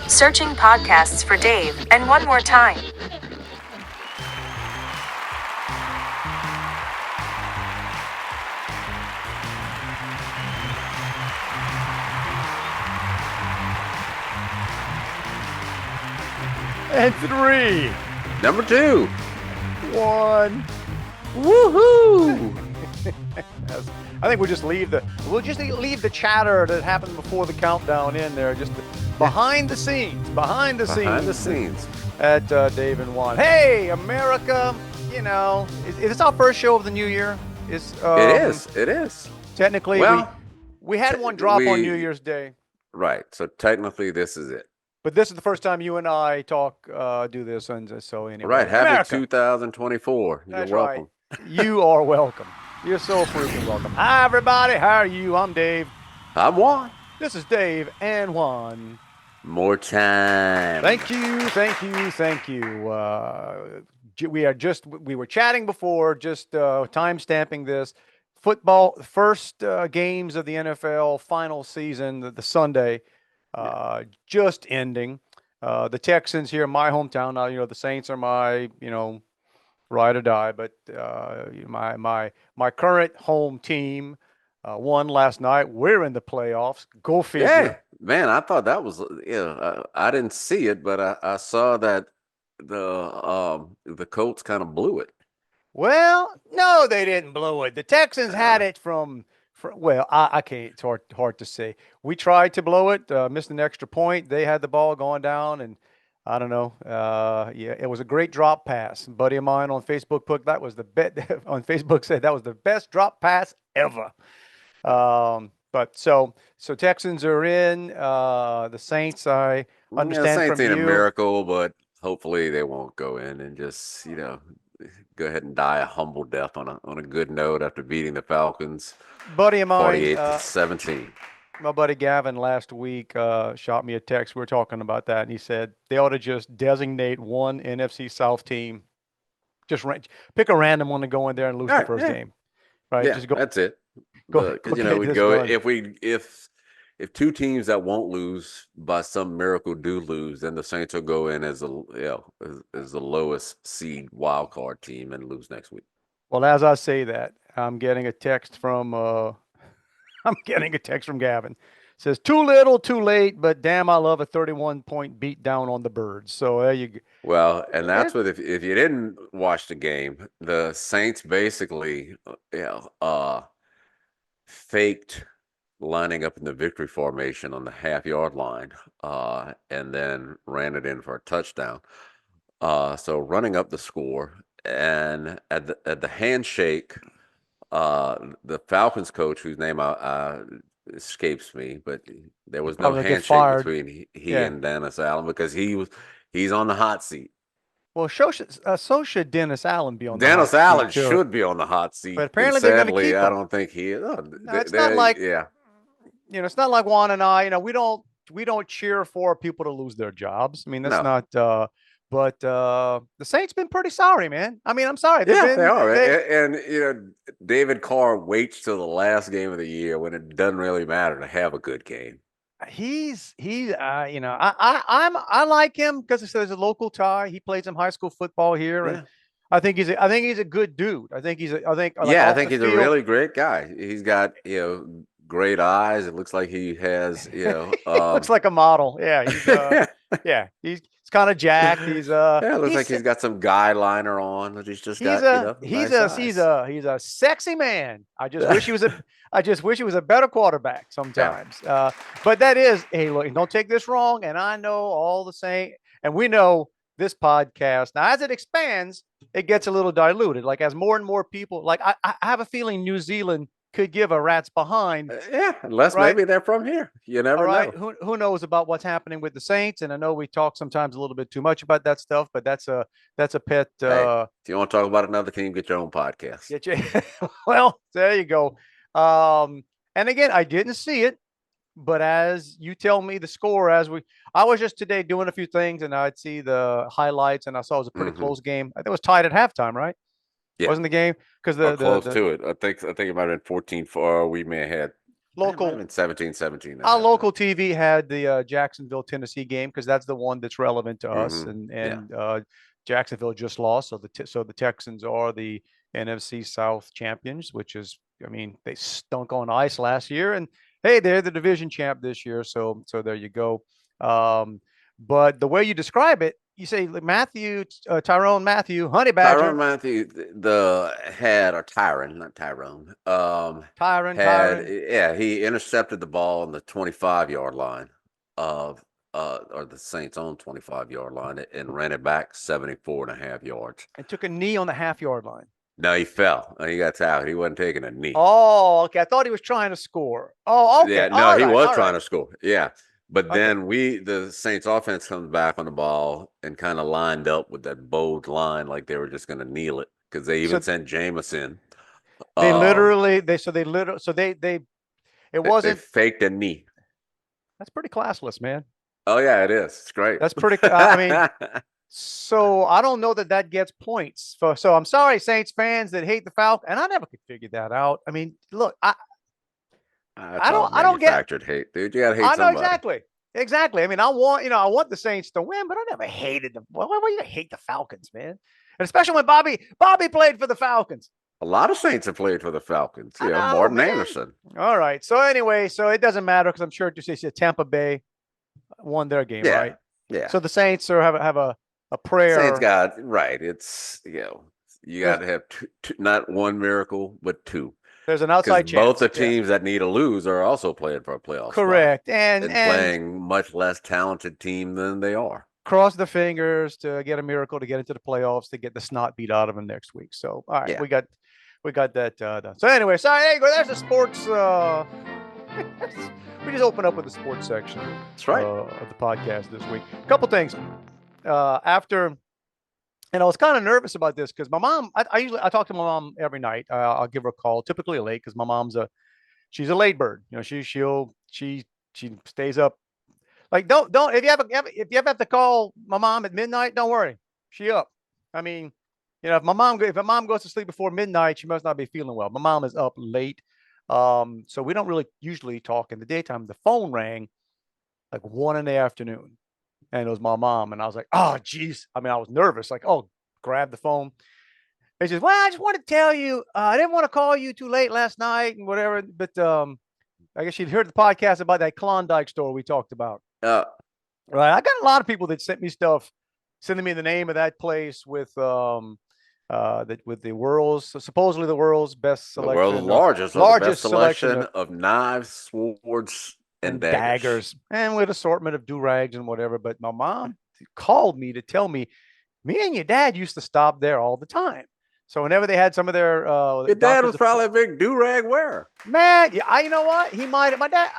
Searching podcasts for Dave, and one more time. And 3. Number 2. 1. Woohoo! I think we'll just leave the chatter that happened before the countdown in there. Just behind the scenes. Behind the scenes. At Dave and Juan. Hey, America! You know, is this our first show of the new year? It is. Technically, well, we had one drop on New Year's Day. Right. So technically, this is it. But this is the first time you and I do this, and so anyway. Right. Happy America. 2024. That's You're welcome. Right. You are welcome. You're so freaking welcome. Hi, everybody. How are you? I'm Dave. I'm Juan. This is Dave and Juan. More time. Thank you. We were chatting before, just time stamping this. Football, first games of the NFL final season, the Sunday, just ending. The Texans here in my hometown. Now, the Saints are my, ride or die, but my current home team won last night. We're in the playoffs. Go figure. Yeah, man, I thought that was, I didn't see it, but I saw that the Colts kind of blew it. Well, no, they didn't blow it. The Texans had it from I can't. It's hard to say. We tried to blow it, missed an extra point. They had the ball going down, and I don't know. It was a great drop pass. A buddy of mine on Facebook put that was the bet on Facebook said that was the best drop pass ever. But so Texans are in. The Saints, I understand Saints from ain't you. a miracle, but hopefully they won't go in and just go ahead and die a humble death on a good note after beating the Falcons. Buddy of mine, 48-17. My buddy Gavin last week shot me a text. We were talking about that, and he said they ought to just designate one NFC South team. Just pick a random one to go in there and lose the first game. Right? Yeah, just go. That's it. Go. Because we'd go if two teams that won't lose by some miracle do lose, then the Saints will go in as the lowest seed wild card team and lose next week. Well, as I say that, I'm getting a text from Gavin. It says too little, too late, but damn, I love a 31-point beat down on the Birds. So there you go. Well, and that's what if you didn't watch the game, the Saints basically faked lining up in the victory formation on the half-yard line, and then ran it in for a touchdown. So running up the score, and at the handshake, the Falcons coach, whose name escapes me, but there was no handshake between he and Dennis Allen because he's on the hot seat. Well, so should Dennis Allen be on the Dennis hot Allen seat, should be on the hot seat. But apparently they're going to keep him. I don't think he is. No, it's not like it's not like Juan and I. We don't cheer for people to lose their jobs. I mean, that's not. But the Saints been pretty sorry, man. I mean, I'm sorry. They are. And David Carr waits till the last game of the year when it doesn't really matter to have a good game. I like him because there's a local tie. He played some high school football here, and I think he's a good dude. I think he's a really great guy. He's got great eyes. It looks like he has he looks like a model. Yeah, he's kind of jacked. He's looks like he's got some guy liner on. He's a sexy man. I just wish he was a better quarterback sometimes. Yeah. But that is, hey, look, don't take this wrong. And I know all the same, and we know this podcast now as it expands, it gets a little diluted. Like as more and more people, like I have a feeling New Zealand could give a rat's behind. Unless maybe they're from here. You never know. Who knows about what's happening with the Saints? And I know we talk sometimes a little bit too much about that stuff, but that's a pet. If you want to talk about another team, get your own podcast. Well, there you go. And again, I didn't see it, but as you tell me the score, I was just today doing a few things, and I'd see the highlights, and I saw it was a pretty close game. I think it was tied at halftime, right? Yeah. Wasn't the game because close to it. I think it might have been 14-4. We may have had local 17-17. our local TV had the Jacksonville, Tennessee game because that's the one that's relevant to us, and Jacksonville just lost, so the Texans are the NFC South champions, which is, I mean, they stunk on ice last year, and hey, they're the division champ this year, so there you go. But the way you describe it, you say Tyrone Matthew, Honey Badger. Tyrann Mathieu, Tyron, not Tyrone. Tyron. Yeah, he intercepted the ball on the 25-yard line of or the Saints' own 25-yard line and ran it back 74.5 yards. And took a knee on the half-yard line. No, he fell. He got tackled. He wasn't taking a knee. Oh, okay. I thought he was trying to score. Oh, okay. Yeah, no, he was trying to score. Yeah. But then the Saints offense comes back on the ball and kind of lined up with that bold line like they were just going to kneel it because they even sent Jameis in. They faked a knee. That's pretty classless, man. Oh, yeah, it is. It's great. That's pretty, I mean, so I don't know that gets points. So I'm sorry, Saints fans that hate the Falcons, and I never could figure that out. I mean, look, I don't get hate, dude. You gotta hate somebody. I know exactly. I mean, I want the Saints to win, but I never hated them. Why you hate the Falcons, man? And especially when Bobby played for the Falcons. A lot of Saints have played for the Falcons. Martin Anderson. All right. So anyway, it doesn't matter because I'm sure to say Tampa Bay won their game, right? Yeah. So the Saints have a prayer. Saints got right. It's you got to have two, not one miracle, but two. There's an outside chance. Both the teams that need to lose are also playing for a playoff. Correct. Spot and playing much less talented team than they are. Cross the fingers to get a miracle to get into the playoffs to get the snot beat out of them next week. So all right, we got that done. So anyway, there you go. There's the sports. We just open up with the sports section. That's right. Of the podcast this week. A couple things. After. And I was kind of nervous about this because my mom, I talk to my mom every night. I'll give her a call, typically late because my mom's she's a late bird. She stays up. Like don't if you ever have to call my mom at midnight, don't worry, she up. I mean, if my mom goes to sleep before midnight, she must not be feeling well. My mom is up late, so we don't really usually talk in the daytime. The phone rang like 1 p.m. And it was my mom. And I was like, oh, geez. I mean, I was nervous. Like, oh, grab the phone. And she says, well, I just wanted to tell you, I didn't want to call you too late last night and whatever. But I guess she'd heard the podcast about that Klondike store we talked about. Right. I got a lot of people that sent me stuff, sending me the name of that place with the world's, supposedly the world's best selection. The world's largest selection of knives, swords, and daggers, and with assortment of do-rags and whatever. But my mom called me to tell me and your dad used to stop there all the time. So whenever they had some of their your dad was probably a big do-rag wearer. Man, you know what? He might have. My dad,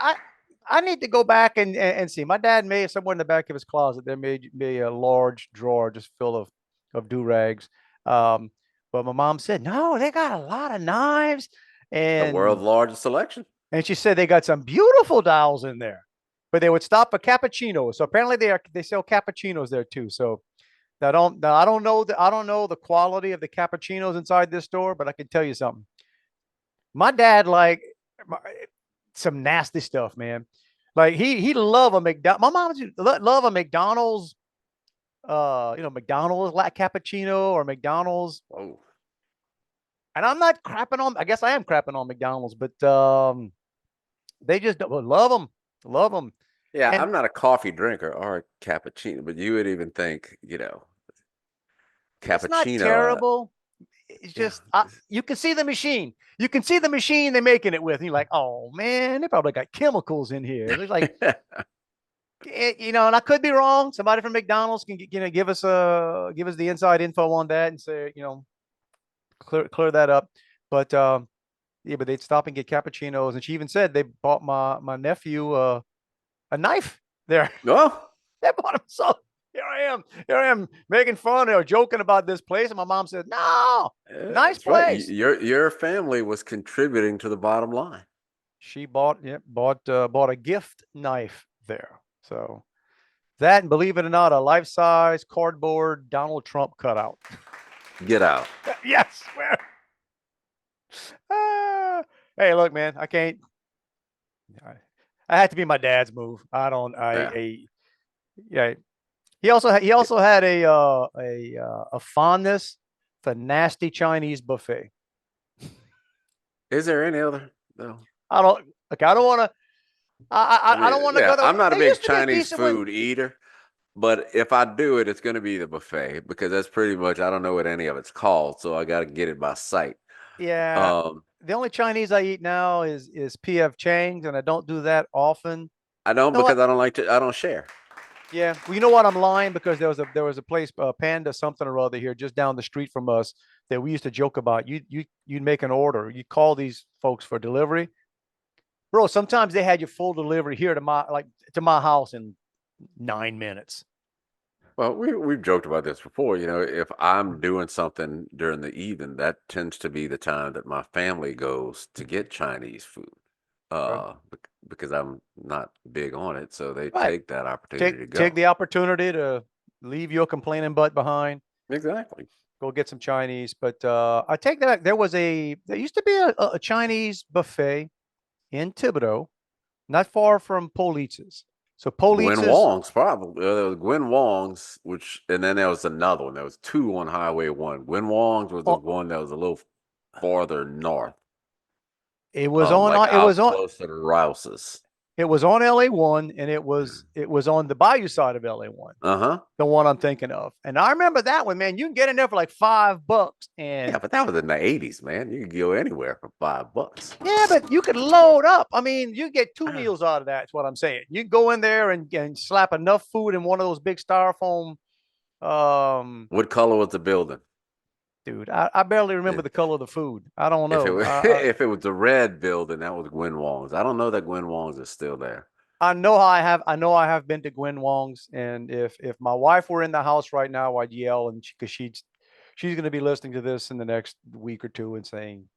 I need to go back and see. My dad may, somewhere in the back of his closet, there may be a large drawer just full of do-rags. But my mom said, no, they got a lot of knives. And the world's largest selection. And she said they got some beautiful dials in there, but they would stop for cappuccinos. So apparently they sell cappuccinos there too. So I don't know the quality of the cappuccinos inside this store, but I can tell you something. My dad like some nasty stuff, man. Like he love a McDonald's. My mom love a McDonald's. McDonald's like cappuccino or McDonald's. Oh. And I'm not crapping on. I guess I am crapping on McDonald's, but they just love them. Yeah, I'm not a coffee drinker or a cappuccino, but you would even think, cappuccino. It's not terrible. It's just you can see the machine. You can see the machine they're making it with. And you're like, oh man, they probably got chemicals in here. There's like, and I could be wrong. Somebody from McDonald's can give us the inside info on that and say, clear that up. But but they'd stop and get cappuccinos, and she even said they bought my nephew a knife there. Oh, they bought him. So here I am making fun or joking about this place, and my mom said, no, nice place. Right. Your family was contributing to the bottom line. She bought a gift knife there. So that, and believe it or not, a life-size cardboard Donald Trump cutout. Get out. Yes. Hey, look, man, I can't. I had to be my dad's move. I don't. Yeah. Yeah. He also had a fondness for nasty Chinese buffet. Is there any other? No. I don't. Okay, I don't want to. I I don't mean, want to yeah, go to. I'm not a There big used to be a Chinese decent one. food eater, but if I do it, it's going to be the buffet because that's pretty much, I don't know what any of it's called, so I got to get it by sight. Yeah. Um, The only Chinese I eat now is PF Chang's, and I don't do that often. I don't No, because I don't like to, I don't share. yeah. Well, you know what? I'm lying because there was a place, Panda something or other here, just down the street from us that we used to joke about. You'd make an order. You call these folks for delivery, bro. Sometimes they had your full delivery here to my house in 9 minutes. Well, we've joked about this before. If I'm doing something during the evening, that tends to be the time that my family goes to get Chinese food. Well, Because I'm not big on it, so they right. take that opportunity to Take go. the opportunity to leave your complaining butt behind. Exactly. Go get some Chinese. But I take that there used to be a Chinese buffet in Thibodeau, not far from Politz's. So Gwen Politz's, Wong's probably there was Gwen Wong's, and then there was another one. There was two on Highway 1. Gwen Wong's was the oh, one that was a little farther north, it was on like it was out on close to the Rouses. it was on LA1, and it was on the Bayou side of LA1, Uh-huh. the one I'm thinking of. And I remember that one, man. You can get in there for like $5, Yeah, and but that was in the 80s, man. You could go anywhere for $5. yeah, but you could load up. I mean, you get two meals out of that. That's what I'm saying. You can go in there and slap enough food in one of those big styrofoam. What color was the building? Dude, I barely remember If, the color of the food. I don't if it know. was if it was the red building, that was Gwen Wong's. I don't know that Gwen Wong's is still there. I know I have been to Gwen Wong's, and if my wife were in the house right now, I'd yell, and because she's going to be listening to this in the next week or two and saying,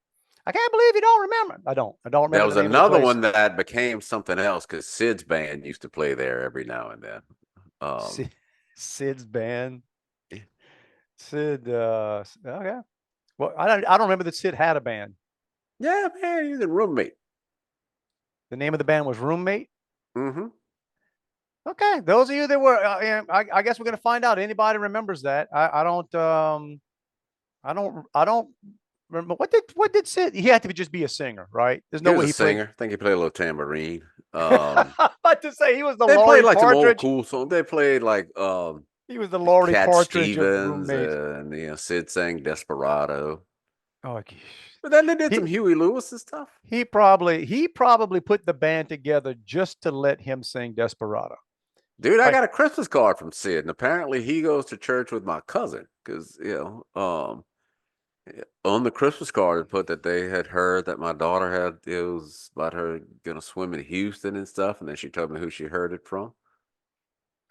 "I can't believe you don't remember." I don't There remember was the name of the another place. one that became something else because Sid's band used to play there every now and then. Sid's band. Yeah. Sid. Okay. Well, I don't remember that Sid had a band. Yeah, man, he's a roommate. The name of the band was Roommate. Mm-hmm. Okay, those of you that were, I guess we're gonna find out. Anybody remembers that? I don't remember. What did Sid? He had to just be a singer, right? There's He no was way a he played. singer. I think he played a little tambourine. I'm about to say he was the They Laurie played like some old Partridge. cool songs. They played like He was the Laurie Cat Partridge of Stevens, Roommate. and Sid sang Desperado. Oh, But then they did he some Huey Lewis and stuff. he probably put the band together just to let him sing Desperado. Dude, I Like, got a Christmas card from Sid, and apparently he goes to church with my cousin because on the Christmas card it put that they had heard that my daughter it was about her gonna swim in Houston and stuff, and then she told me who she heard it from.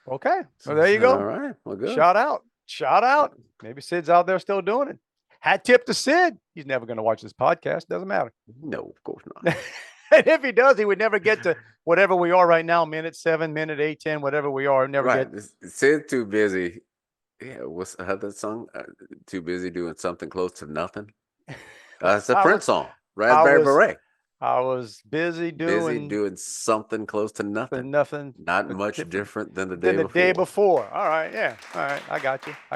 okay, So well, there I you said, all go. right, well, good. Shout out. Maybe Sid's out there still doing it. Hat tip to Sid. He's never going to watch this podcast. Doesn't matter. No, of course not. And if he does, he would never get to whatever we are right now, minute 7, minute 8, 10, whatever we are. Never Right, get. Sid's too busy. Yeah, what's that song? Too busy doing something close to nothing. It's a Prince song. Raspberry Beret. I was busy doing something close to nothing. Nothing. Not much different than the day than the before. day before. All right, yeah. All right, I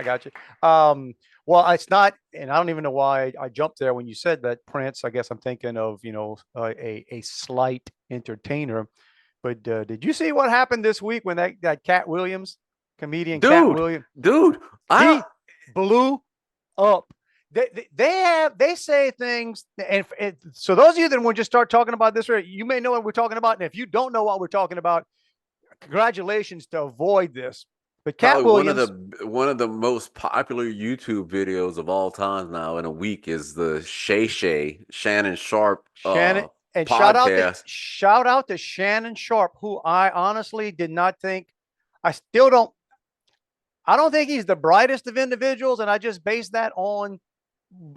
got you. Well, it's not, and I don't even know why I jumped there when you said that Prince. I guess I'm thinking of a slight entertainer. But did you see what happened this week when that Cat Williams, comedian Cat Williams, he blew up. They say things, and so those of you that want to just start talking about this, you may know what we're talking about, and if you don't know what we're talking about, congratulations to avoid this. But Cat Williams, one of the most popular YouTube videos of all time now in a week is the Shannon Sharp and podcast. shout out to Shannon Sharp, who I honestly did not think. I don't think he's the brightest of individuals, and I just base that on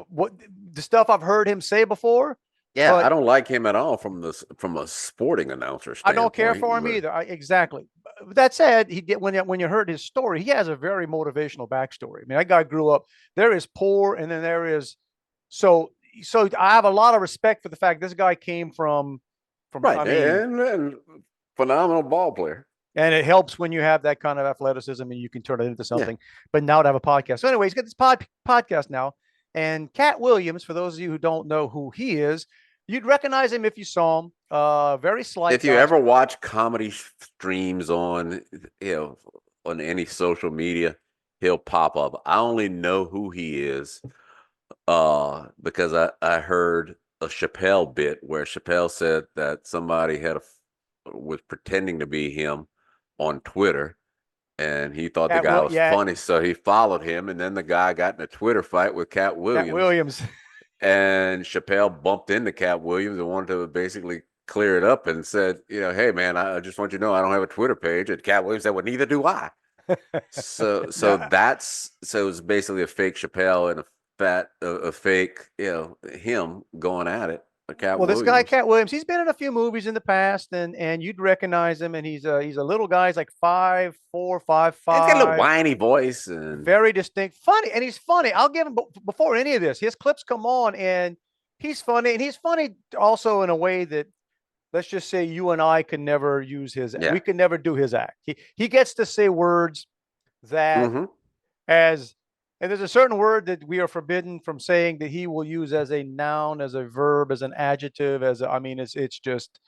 what the stuff I've heard him say before. Yeah, I don't like him at all from a sporting announcer standpoint. I don't care for him either. Exactly. That said, when you heard his story, he has a very motivational backstory. I mean, that guy grew up. There is poor, and then there is so. I have a lot of respect for the fact this guy came from Right, I mean, and phenomenal ball player. and it helps when you have that kind of athleticism and you can turn it into Yeah. something. But now to have a podcast. So anyway, he's got this podcast now. And Cat Williams, for those of you who don't know who he is, you'd recognize him if you saw him. Very slight If you guy. ever watch comedy streams on, on any social media, he'll pop up. I only know who he is because I heard a Chappelle bit where Chappelle said that somebody was pretending to be him on Twitter, and he thought the guy was funny, so he followed him, and then the guy got in a Twitter fight with Cat Williams. And Chappelle bumped into Cat Williams and wanted to basically clear it up and said, hey man, I just want you to know I don't have a Twitter page. And Cat Williams said, well, neither do I. So it's basically a fake Chappelle and a fake, him going at it. This guy Cat Williams, he's been in a few movies in the past, and you'd recognize him. And he's a little guy. He's like 5'4", 5'5". He's got a little whiny voice and very distinct, funny, and he's funny. I'll give him before any of this. His clips come on, and he's funny, and he's funny also in a way that, let's just say, you and I could never use his. Yeah. We could never do his act. He gets to say words that and there's a certain word that we are forbidden from saying that he will use as a noun, as a verb, as an adjective, it's just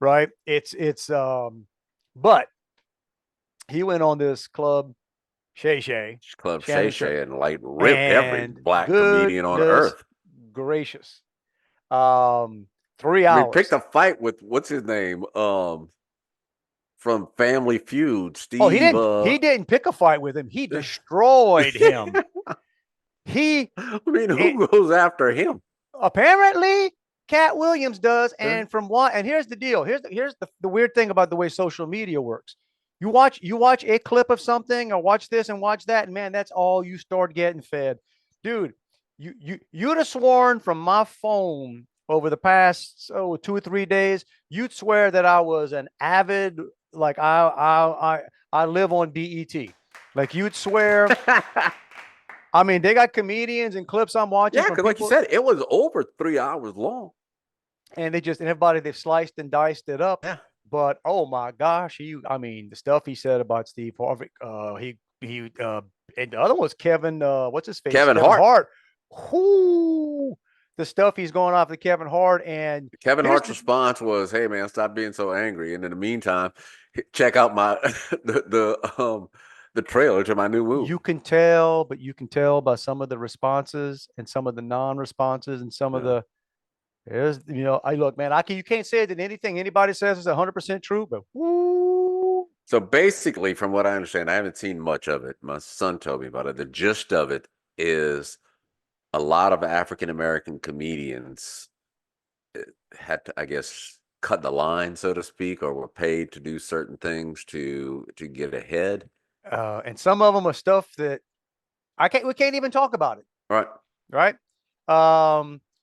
right. But he went on this Club Shay Shay and like ripped every black comedian on earth. Gracious. 3 hours. Picked a fight with what's his name? From Family Feud, Steve. Oh, he didn't pick a fight with him. He destroyed him. Who goes after him? Apparently, Cat Williams does. And and here's the deal. Here's the weird thing about the way social media works. You watch a clip of something, or watch this and watch that, and man, that's all you start getting fed. Dude, you'd have sworn from my phone over the past 2 or 3 days, you'd swear that I was an avid, like I live on BET. Like you'd swear. I mean, they got comedians and clips I'm watching. Yeah, because like you said, it was over 3 hours long. And everybody, they've sliced and diced it up. Yeah. But oh my gosh, the stuff he said about Steve Harvey, and the other one was Kevin, what's his face? Kevin Hart. Whoo, the stuff he's going off to Kevin Hart, and Kevin Hart's response was, "Hey man, stop being so angry." And in the meantime, check out my the trailer to my new movie. You can tell by some of the responses and some of the non-responses and some of the. Look, man, you can't say that anything anybody says is 100% true, but woo. So basically, from what I understand, I haven't seen much of it. My son told me about it. The gist of it is a lot of African-American comedians had to, I guess, cut the line, so to speak, or were paid to do certain things to get ahead. And some of them are stuff that we can't even talk about it. Right.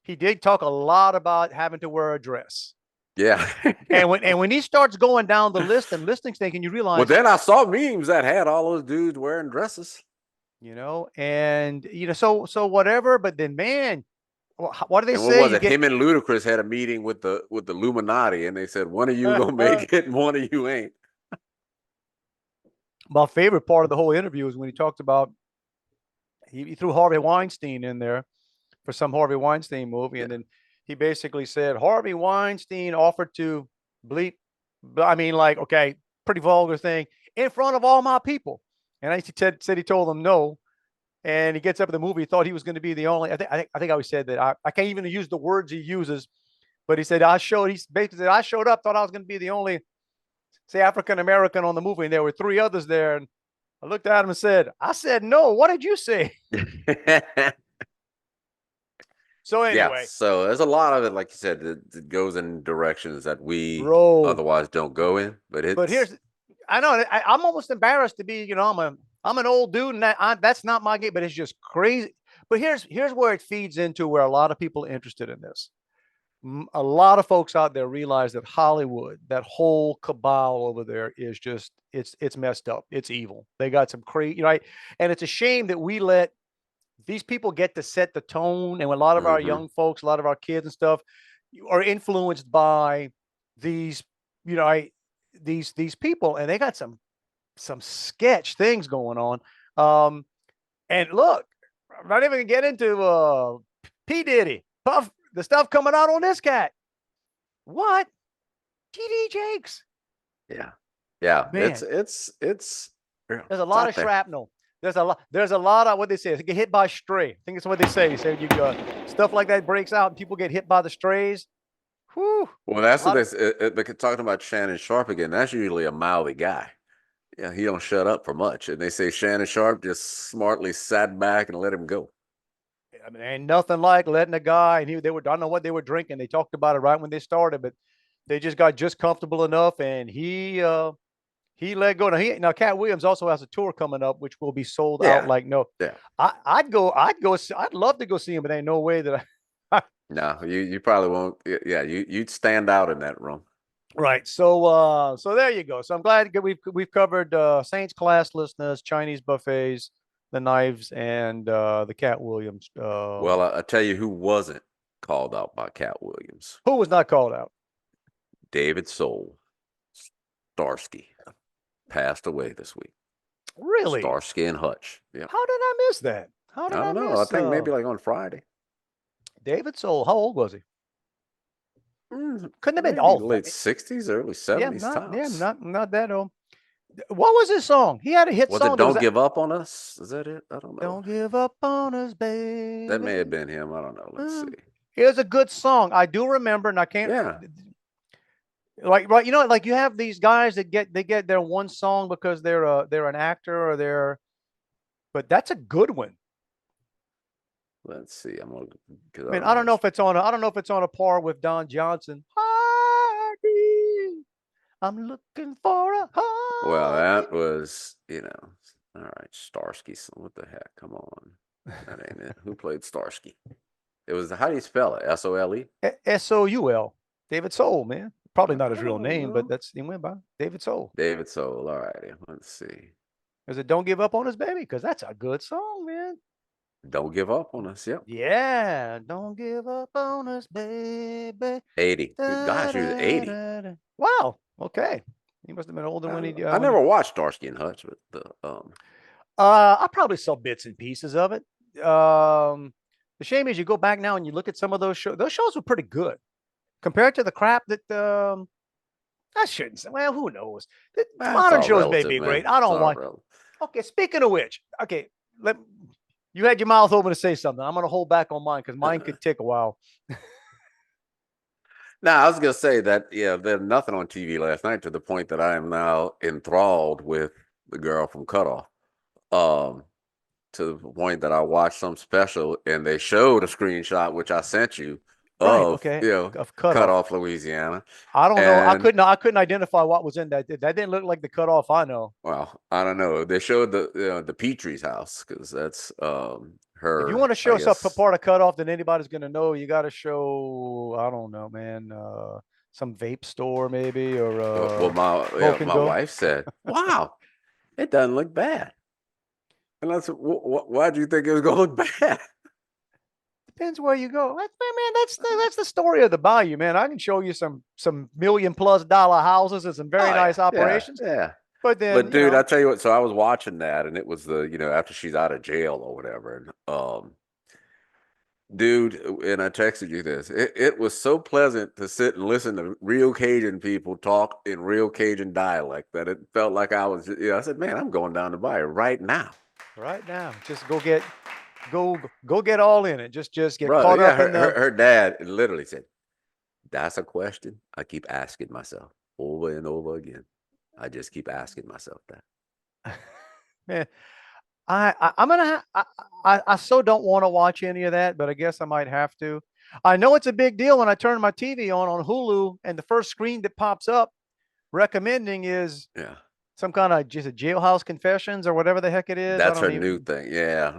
He did talk a lot about having to wear a dress. Yeah. and when he starts going down the list and listing things, and you realize. Well, then I saw memes that had all those dudes wearing dresses. So whatever. But then, man, what do they say? What was it? Him and Ludacris had a meeting with the Illuminati, and they said one of you gonna make it, and one of you ain't. My favorite part of the whole interview is when he talked about he threw Harvey Weinstein in there for some Harvey Weinstein movie, and then he basically said Harvey Weinstein offered to bleep. Okay, pretty vulgar thing in front of all my people. And he said he told them no. And he gets up in the movie, he thought he was going to be the only. I think I always said that I can't even use the words he uses, but he said he basically said I showed up, thought I was going to be the only, say, African American on the movie, and there were 3 others there. And I looked at him and said, I said no. What did you say? So anyway, so there's a lot of it, like you said, it goes in directions that we otherwise don't go in. But I know I'm almost embarrassed to be, I'm an old dude, and that's not my game, but it's just crazy. But here's where it feeds into where a lot of people are interested in this. A lot of folks out there realize that Hollywood, that whole cabal over there, is just it's messed up. It's evil. They got some crazy, right? And it's a shame that we let these people get to set the tone, and a lot of our young folks, a lot of our kids and stuff, are influenced by these, these people, and they got some sketch things going on. And look, I'm not even gonna get into P. Diddy, Puff, the stuff coming out on this cat. What? TD Jakes. Yeah. Yeah. Man. It's There's a lot of shrapnel. There's a lot of what they say. Get hit by stray. I think it's what they say. You say you stuff like that breaks out and people get hit by the strays. Whew. Well, that's what they talking about Shannon Sharp again. That's usually a mouthy guy. Yeah, he don't shut up for much. And they say Shannon Sharp just smartly sat back and let him go. I mean, ain't nothing like letting a guy, and I don't know what they were drinking. They talked about it right when they started, but they just got comfortable enough, and he let go. Now Cat Williams also has a tour coming up, which will be sold out like no. Yeah. I'd love to go see him, but ain't no way that No, you probably won't. Yeah, you'd stand out in that room. Right. So there you go. So I'm glad we've covered Saints classlessness, Chinese buffets, the knives, and the Cat Williams. Well, I tell you who wasn't called out by Cat Williams. Who was not called out? David Soul, Starsky, passed away this week. Really? Starsky and Hutch. Yeah. How did I miss that? I don't know. I think maybe like on Friday. David Soul. How old was he? Couldn't have been late 60s, early 70s. Not that old. What was his song? He had a hit song. Was it "Don't Give Up on Us"? Is that it? I don't know. Don't give up on us, baby. That may have been him. I don't know. Let's see. It was a good song. I do remember, and I can't. Yeah. Like like you have these guys that get their one song because they're an actor or but that's a good one. Let's see. I don't know if it's on a par with Don Johnson. I'm looking for a heart. Well, that was, all right, Starsky. What the heck? Come on. That ain't it. Who played Starsky? It was, how do you spell it? S-O-L-E? S-O-U-L. David Soul, man. Probably not his real name, but that's he went by. David Soul. David Soul. All righty. Let's see. Is it "Don't Give Up on Us, Baby"? Because that's a good song, man. Don't give up on us. Yep. Yeah. Don't give up on us, baby. 80. Gosh, he was 80. Wow. Okay. He must have been older when he. I never watched Starsky and Hutch, but I probably saw bits and pieces of it. The shame is you go back now and you look at some of those shows. Those shows were pretty good compared to the crap that I shouldn't say. Well, who knows? The modern shows may be great. I don't want. Okay. Speaking of which, okay, you had your mouth open to say something. I'm going to hold back on mine because mine could take a while. I was going to say that, there's nothing on TV last night to the point that I am now enthralled with the girl from Cutoff. To the point that I watched some special and they showed a screenshot, which I sent you, of Cutoff, Louisiana. I don't know. I couldn't identify what was in that. That didn't look like the Cutoff I know. Well, I don't know. They showed the Petrie's house because that's her. If you want to show some part of Cutoff that anybody's going to know, you got to show, I don't know, man, some vape store maybe or. My wife said, "Wow, it doesn't look bad." And I said, "Why do you think it was going to look bad?" Depends where you go. That's the story of the bayou, man. I can show you some $1 million+ houses and some very nice operations. Yeah. But dude, I tell you what. So I was watching that, and it was after she's out of jail or whatever. And dude, and I texted you this. It was so pleasant to sit and listen to real Cajun people talk in real Cajun dialect that it felt like I was. I said, man, I'm going down to bayou right now. Right now, just go get all in it. Just get caught up in her dad literally said, "That's a question I keep asking myself over and over again. I just keep asking myself that." Man, I so don't want to watch any of that, but I guess I might have to. I know it's a big deal when I turn my TV on Hulu and the first screen that pops up recommending is some kind of just a Jailhouse Confessions or whatever the heck it is. That's her new thing. Yeah.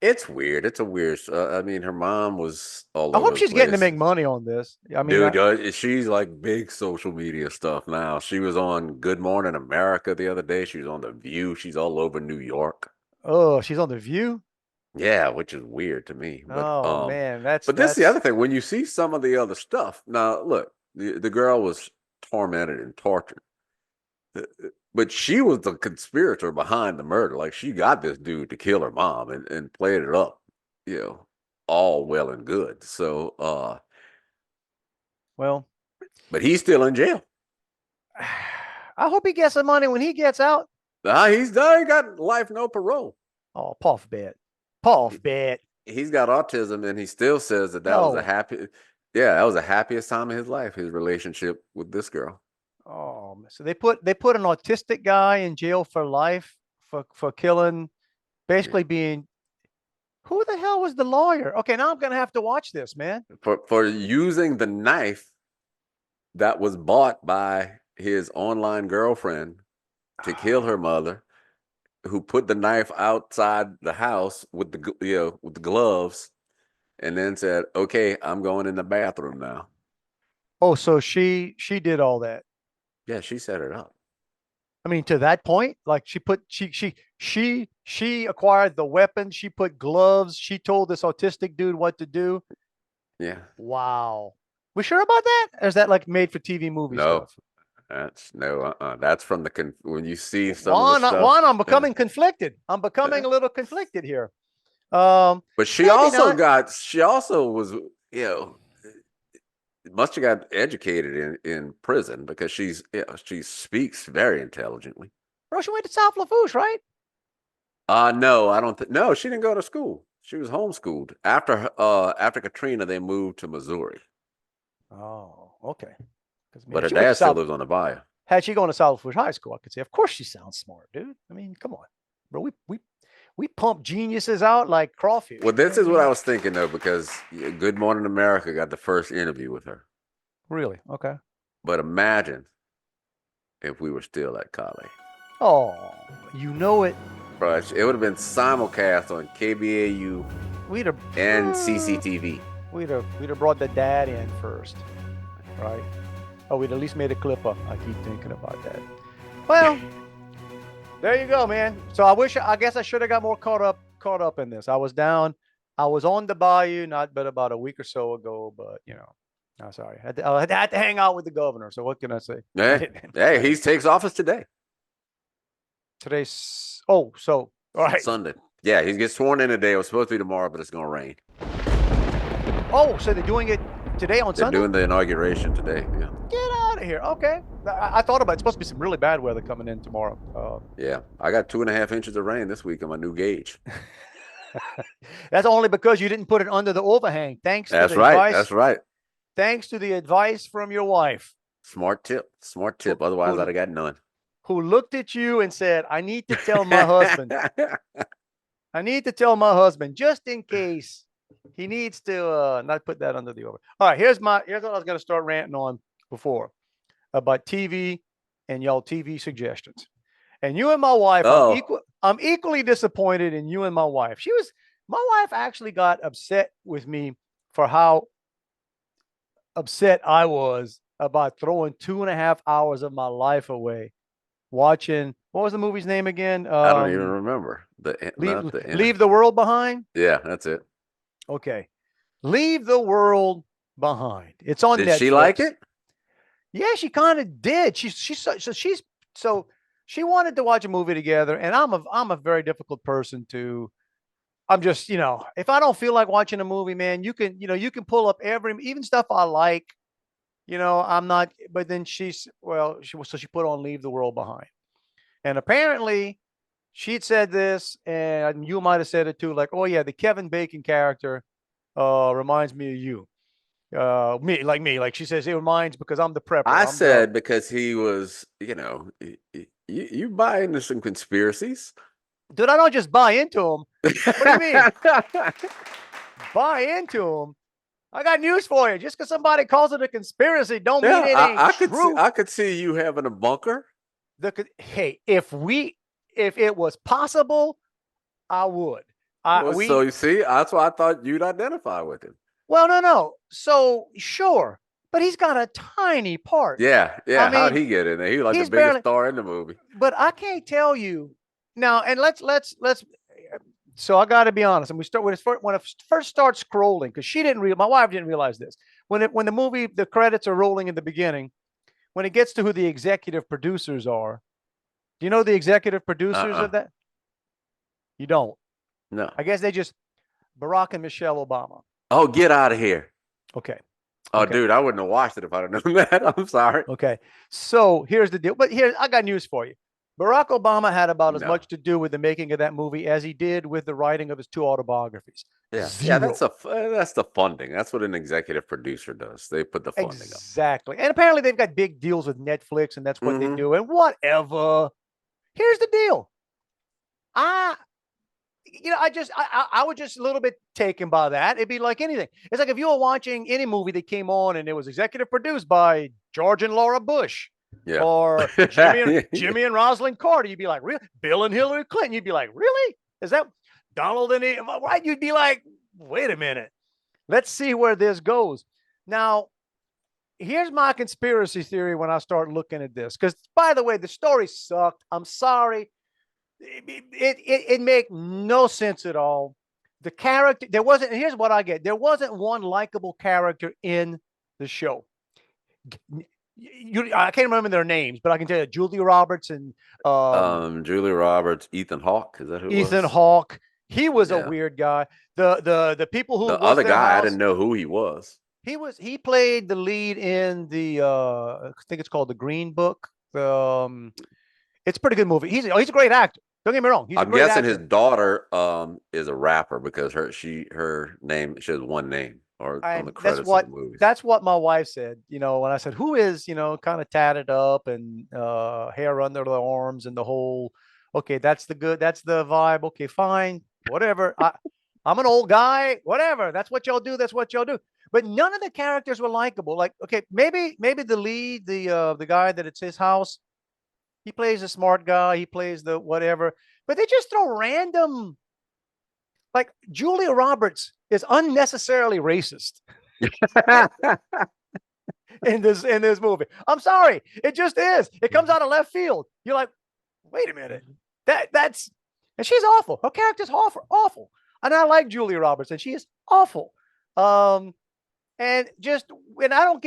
It's weird. It's a weird. I mean, her mom was all over. I hope she's getting to make money on this. I mean, dude, she's like big social media stuff now. She was on Good Morning America the other day. She was on The View. She's all over New York. Oh, she's on The View? Yeah, which is weird to me. But, man, But this is the other thing. When you see some of the other stuff, now look, The girl was tormented and tortured. But she was the conspirator behind the murder. Like, she got this dude to kill her mom and played it up, all well and good. So, Well, but he's still in jail. I hope he gets some money when he gets out. He's done. He got life, no parole. Oh, Puff bet. Puff bet. He's got autism, and he still says that was a happy. Yeah, that was the happiest time of his life. His relationship with this girl. Oh, so they put an autistic guy in jail for life for killing, basically being. Who the hell was the lawyer? Okay, now I'm gonna have to watch this, man. For using the knife that was bought by his online girlfriend to kill her mother, who put the knife outside the house with the gloves, and then said, "Okay, I'm going in the bathroom now." Oh, so she did all that. Yeah, she set it up. I mean, to that point, like she acquired the weapon. She put gloves. She told this autistic dude what to do. Yeah. Wow. We sure about that? Or is that like made for TV movie stuff? That's from when you see some Juan, of the stuff. Juan, I'm becoming conflicted. I'm becoming a little conflicted here. But she also was, must have got educated in prison, because she speaks very intelligently. Bro, she went to South Lafourche, right? No, I don't think. No, she didn't go to school. She was homeschooled. After Katrina, they moved to Missouri. Oh, okay. But her dad still lives on the bayou. Had she gone to South Lafourche High School, I could say, of course she sounds smart, dude. I mean, come on, bro. We pump geniuses out like crawfish. Well, this is what I was thinking, though, because Good Morning America got the first interview with her. Really? Okay. But imagine if we were still at college. Oh, you know it. Bro, it would have been simulcast on KBAU and CCTV. We'd have brought the dad in first, right? Oh, we'd at least made a clip up. I keep thinking about that. Well, there you go, man. So I guess I should have got more caught up in this. I was on the bayou, but about a week or so ago, but I'm sorry. I had to hang out with the governor. So what can I say? Hey, he takes office today. All right. Sunday. Yeah, he gets sworn in today. It was supposed to be tomorrow, but it's going to rain. Oh, so they're doing it today on Sunday? They're doing the inauguration today. Yeah. Get out of here. Okay. I thought about it. It's supposed to be some really bad weather coming in tomorrow. Yeah. I got 2.5 inches of rain this week on my new gauge. That's only because you didn't put it under the overhang. That's right. Thanks to the advice from your wife. Smart tip. Otherwise, I'd have got none. Who looked at you and said, I need to tell my husband. I need to tell my husband just in case he needs to not put that under the over. All right, here's what I was going to start ranting on before about TV and y'all TV suggestions. And you and my wife, I'm equally disappointed in you and my wife. My wife actually got upset with me for how upset I was about throwing 2.5 hours of my life away watching. What was the movie's name again? I don't even remember. Leave the World Behind. Yeah, that's it. Okay, Leave the World Behind. It's on Netflix. Did she like it? Yeah, she kind of did. She wanted to watch a movie together, and I'm a very difficult person to. I'm just, if I don't feel like watching a movie, man, you can pull up even stuff I like. I'm not. But then she put on Leave the World Behind, and apparently she'd said this, and you might have said it too. Like, oh yeah, the Kevin Bacon character reminds me of you. Like she says, it reminds because I'm the prepper. I said because he was, you buy into some conspiracies. Dude, I don't just buy into them. What do you mean? Buy into them? I got news for you. Just because somebody calls it a conspiracy, don't mean it ain't true. I could see you having a bunker. Hey, if it was possible, I would. So you see, that's why I thought you'd identify with him. Well, no. So sure, but he's got a tiny part. Yeah. How'd he get in there? He was like the biggest star in the movie. But I can't tell you now. And let's. So I got to be honest. And when I first start scrolling, because my wife didn't realize this. when the movie, the credits are rolling in the beginning, when it gets to who the executive producers are, do you know the executive producers of that? You don't. No. I guess they just Barack and Michelle Obama. Oh, get out of here. Okay. Oh, Okay. dude, I wouldn't have watched it if I'd have known that. I'm sorry. Okay. So here's the deal. But I got news for you. Barack Obama had about as No. much to do with the making of that movie as he did with the writing of his 2 autobiographies. Yeah, Zero. that's the funding. That's what an executive producer does. They put the funding up. Exactly. And apparently they've got big deals with Netflix, and that's what they do. And whatever. Here's the deal. I was just a little bit taken by that. It'd be like anything. It's like if you were watching any movie that came on and it was executive produced by George and Laura Bush, or Jimmy and Rosalind Carter, you'd be like, really? Bill and Hillary Clinton, you'd be like, really? Is that Donald and right? You'd be like, wait a minute. Let's see where this goes. Now, here's my conspiracy theory when I start looking at this. Because, by the way, the story sucked. I'm sorry. It make no sense at all. The character, there wasn't, here's what I get. There wasn't one likable character in the show. I can't remember their names, but I can tell you Julia Roberts and Julia Roberts, Ethan Hawke. Is that who it was? Ethan Hawke. He was a weird guy. The people who the other guy, I didn't know who he was. He played the lead in the I think it's called The Green Book. It's a pretty good movie. He's a great actor. Don't get me wrong. I'm guessing his daughter is a rapper because her name, she has one name on the credits of the movie. That's what my wife said. When I said, who is, kind of tatted up and hair under the arms and the whole, okay, that's the vibe. Okay, fine, whatever. I'm an old guy, whatever. That's what y'all do. That's what y'all do. But none of the characters were likable. Like, okay, maybe the lead, the guy that it's his house, he plays a smart guy. He plays the whatever. But they just throw random. Like Julia Roberts is unnecessarily racist in this movie. I'm sorry, it just is. It comes out of left field. You're like, wait a minute, that's and she's awful. Her character's awful. And I like Julia Roberts, and she is awful. And I don't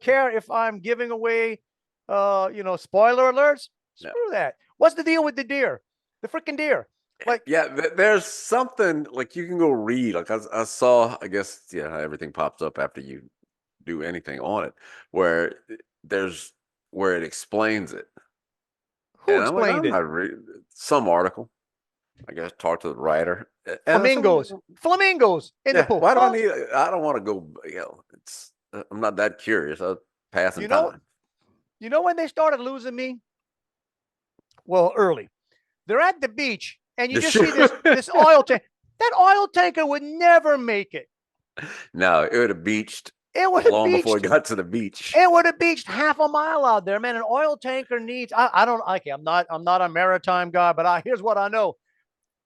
care if I'm giving away, spoiler alerts. Screw that. What's the deal with the deer? The freaking deer. Like, yeah, there's something like you can go read. Like I saw, I guess, everything pops up after you do anything on it, where it explains it. Who explained it? Some article. I guess talk to the writer. Flamingos in the pool. Why do I don't want to go. I'm not that curious. I'm passing time. You know when they started losing me? Well, early. They're at the beach, and you just see this oil tank. That oil tanker would never make it. No, it would have beached. Before it got to the beach. It would have beached half a mile out there, man. An oil tanker needs. I'm not a maritime guy, but here's what I know.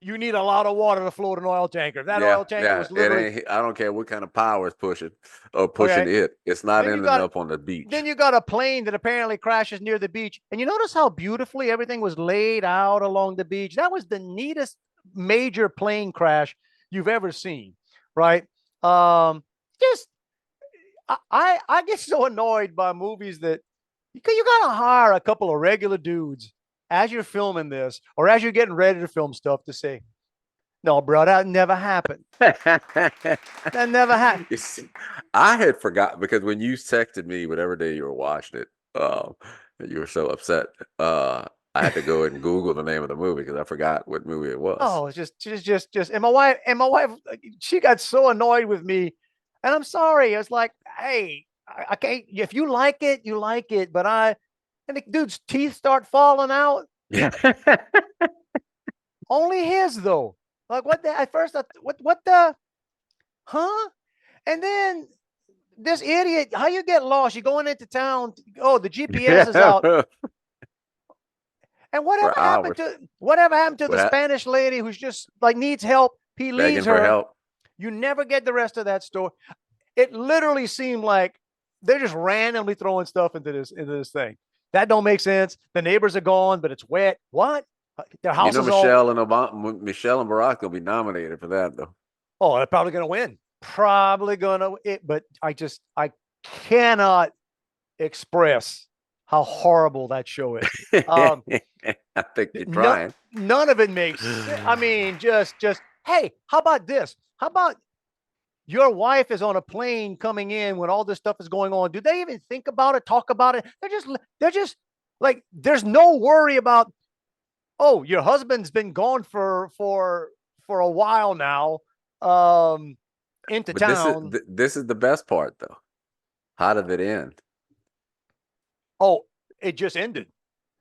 You need a lot of water to float an oil tanker. That oil tanker was literally. I don't care what kind of power is pushing it. It's not ending up on the beach. Then you got a plane that apparently crashes near the beach. And you notice how beautifully everything was laid out along the beach. That was the neatest major plane crash you've ever seen, right? I get so annoyed by movies that you got to hire a couple of regular dudes as you're filming this or as you're getting ready to film stuff to say, no, bro, that never happened. That never happened. You see, I had forgotten because when you texted me whatever day you were watching it, you were so upset. I had to go and Google the name of the movie because I forgot what movie it was. Oh, it's just and my wife, she got so annoyed with me. And I'm sorry. It's like, hey, I can't. If you like it, you like it. But and the dude's teeth start falling out. Yeah. Only his though. Like at first, what the, huh? And then this idiot, how you get lost? You're going into town. Oh, the GPS is out. And whatever happened to the Spanish lady who's just like needs help? He leaves her. Help. You never get the rest of that story. It literally seemed like they're just randomly throwing stuff into this thing. That don't make sense. The neighbors are gone, but it's wet. What? Their house is Michelle and Barack will be nominated for that though. Oh, they're probably going to win. probably gonna. But I cannot express how horrible that show is. I think you're trying. None of it makes. I mean, just hey, how about this? How about your wife is on a plane coming in when all this stuff is going on? Do they even think about it, talk about it? They're just like, there's no worry about, oh, your husband's been gone for a while now, into But town. this is the best part, though. How did it end? Oh, it just ended.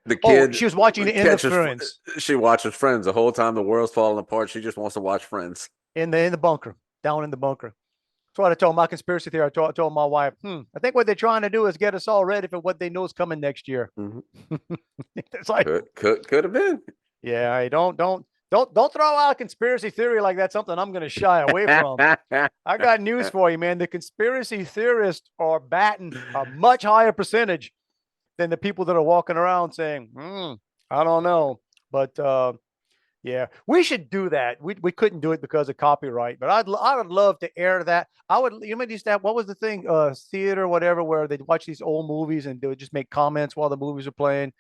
The Oh, kid she was watching the end of Friends She watches Friends the whole time the world's falling apart. She just wants to watch Friends. in the bunker, down in the bunker. So what I told my conspiracy theory. I told my wife, I think what they're trying to do is get us all ready for what they know is coming next year. Mm-hmm. It's like, could have been. yeah, I don't throw out a conspiracy theory like that's something I'm going to shy away from. I got news for you, man. The conspiracy theorists are batting a much higher percentage than the people that are walking around saying, I don't know. But yeah, we should do that. We couldn't do it because of copyright, but I would love to air that. I would, used to have, what was the thing, theater, whatever, where they'd watch these old movies and they would just make comments while the movies are playing.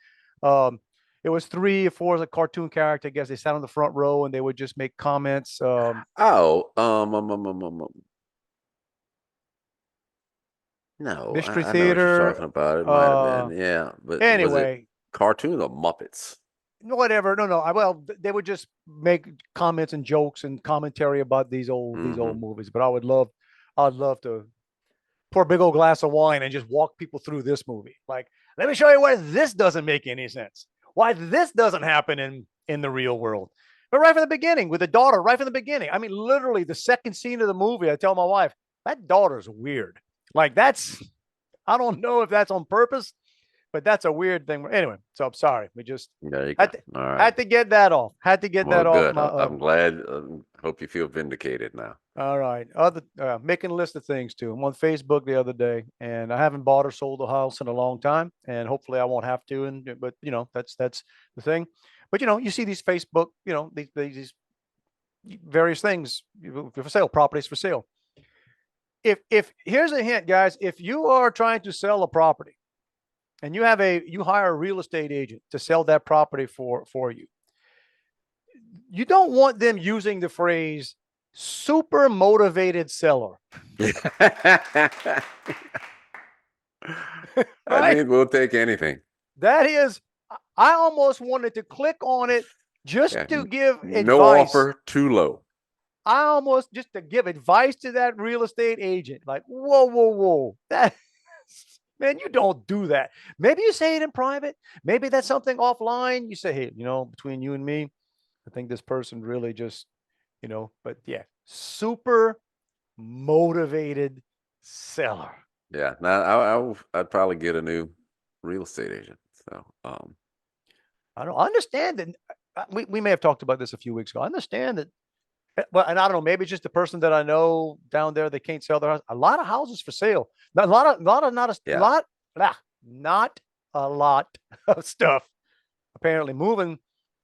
It was 3 or 4 as a cartoon character. I guess they sat on the front row and they would just make comments. No, Mystery I know what Theater. you're talking about. It might have been, yeah. But anyway, was it cartoon or Muppets? Whatever. No. Well, they would just make comments and jokes and commentary about these old movies. But I'd love to pour a big old glass of wine and just walk people through this movie. Like, let me show you why this doesn't make any sense. Why this doesn't happen in the real world. But right from the beginning, with the daughter, right from the beginning. I mean, literally the second scene of the movie, I tell my wife, that daughter's weird. Like, I don't know if that's on purpose, but that's a weird thing. Anyway, so I'm sorry. We just had to get that off. Had to get that good. off. I'm glad. Hope you feel vindicated now. All right. Making a list of things too. I'm on Facebook the other day, and I haven't bought or sold a house in a long time, and hopefully I won't have to. But that's the thing. But you see these Facebook, these various things for sale, properties for sale. If here's a hint, guys, if you are trying to sell a property and you hire a real estate agent to sell that property for you, you don't want them using the phrase super motivated seller. I mean, we'll take anything. That is, I almost wanted to click on it just to give advice. No offer too low. I almost just to give advice to that real estate agent. Like, whoa. That, man, you don't do that. Maybe you say it in private. Maybe that's something offline. You say, hey, between you and me, I think this person really just, but yeah, super motivated seller. Yeah. Now I'd probably get a new real estate agent. So, I don't understand that. We may have talked about this a few weeks ago. I understand that. Well, and I don't know, maybe it's just the person that I know down there, they can't sell their house. A lot of houses for sale. Not a lot of stuff apparently moving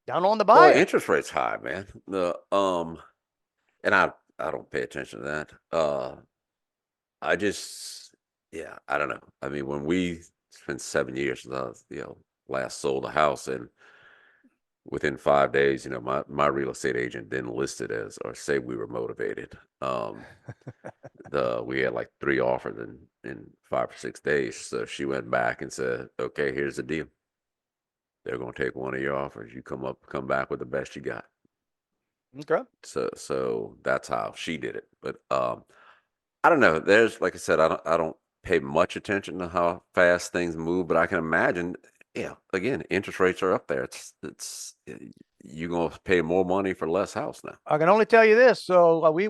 down on the buy. Well, interest rates high, man. And I don't pay attention to that. I don't know. I mean, when it's been 7 years since I last sold a house, and within 5 days, my real estate agent didn't list it as or say we were motivated. We had like 3 offers in 5 or 6 days. So she went back and said, okay, here's the deal. They're going to take one of your offers. You come back with the best you got. Okay. So that's how she did it. But I don't know. There's, like I said, I don't pay much attention to how fast things move, but I can imagine. Yeah, again, interest rates are up there. It's you're gonna pay more money for less house now. I can only tell you this. So we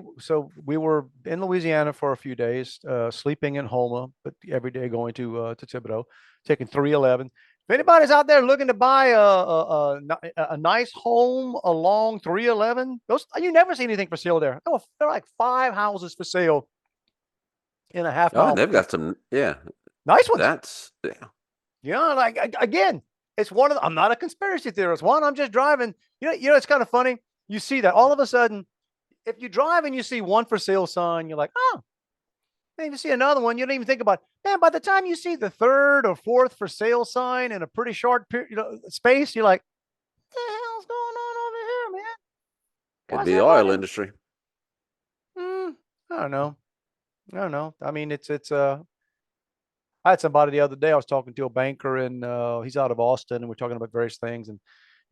were in Louisiana for a few days, sleeping in Houma, but every day going to Thibodeau, taking 311. If anybody's out there looking to buy a nice home along 311, you never see anything for sale there. Oh, there are like 5 houses for sale in a half mile. They've got some, nice ones. That's like, again, it's one of I'm not a conspiracy theorist. I'm just driving. It's kind of funny. You see that all of a sudden if you drive and you see one for sale sign, you're like, oh, then you see another one, you don't even think about, man, by the time you see the third or fourth for sale sign in a pretty short period, space, you're like, what the hell's going on over here, man? Could Why's be the oil everybody- industry. I don't know. I mean, I had somebody the other day, I was talking to a banker and he's out of Austin and we're talking about various things and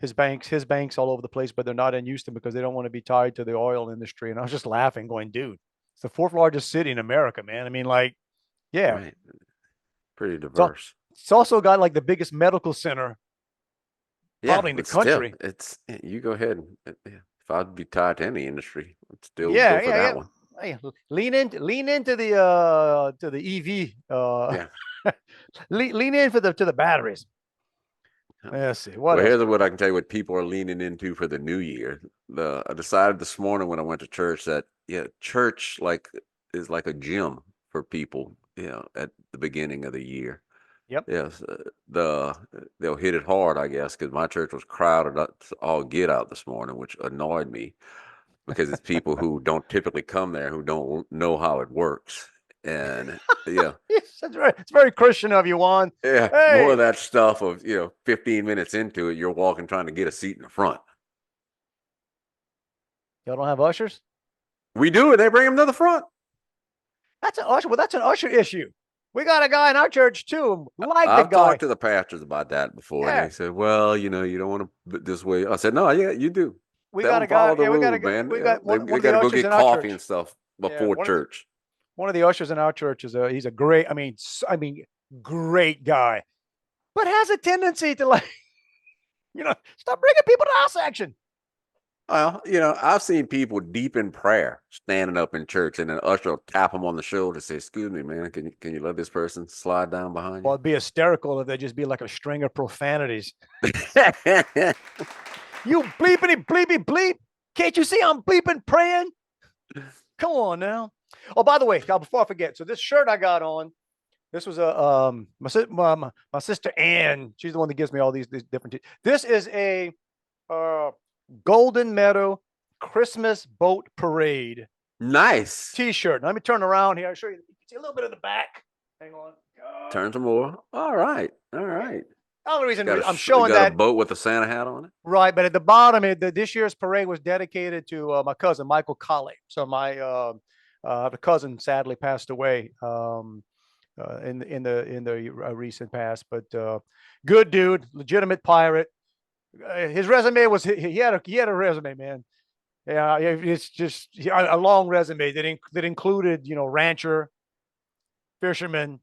his banks all over the place, but they're not in Houston because they don't want to be tied to the oil industry. And I was just laughing going, dude, it's the fourth largest city in America, man. I mean, like, yeah. Right. Pretty diverse. It's also got like the biggest medical center probably in the but still, country. You go ahead. If I'd be tied to any industry, I'd still Yeah, go for yeah, that yeah. one. Hey, lean into the EV. lean in to the batteries. Let's see. What Well, else? here's what I can tell you what people are leaning into for the new year. I decided this morning when I went to church that church is like a gym for people, at the beginning of the year. Yep. Yes, they'll hit it hard, I guess, because my church was crowded up to all get out this morning, which annoyed me because it's people who don't typically come there who don't know how it works. And Yes, it's very Christian of you, Juan. more Hey. of that stuff of 15 minutes into it, you're walking trying to get a seat in the front. Y'all don't have ushers? We do, and they bring them to the front. That's an usher. Well, that's an usher issue. We got a guy in our church too. I've talked to the pastors about that before, Yeah. and they said, "Well, you don't want to this way." I said, "No, yeah, you do. We Tell got them a guy. follow the Yeah, we got a rules, guy. man. We got one They of got the to go ushers get in our coffee church. and stuff Yeah, before church." One of the ushers in our church he's a great. I mean, great guy, but has a tendency to stop bringing people to our section. Well, I've seen people deep in prayer standing up in church, and an usher will tap them on the shoulder and say, "Excuse me, man, can you let this person slide down behind Well, you?" it'd be hysterical if they just be like a string of profanities. You bleepity bleepy bleep! Can't you see I'm bleeping praying? Come on now. Oh, by the way, now before I forget, so this shirt I got on, this was my sister Ann. She's the one that gives me all these different. This is a Golden Meadow Christmas Boat Parade Nice. T-shirt. Let me turn around here. I'll show you. You can see a little bit of the back. Hang on. Turn some more. All right. The only reason I'm showing got that a boat with a Santa hat on it. Right, but at the bottom, this year's parade was dedicated to my cousin Michael Colley. So my the cousin sadly passed away in the recent past, but good dude, legitimate pirate. His resume was he had a resume, man. Yeah, it's just a long resume that included rancher, fisherman.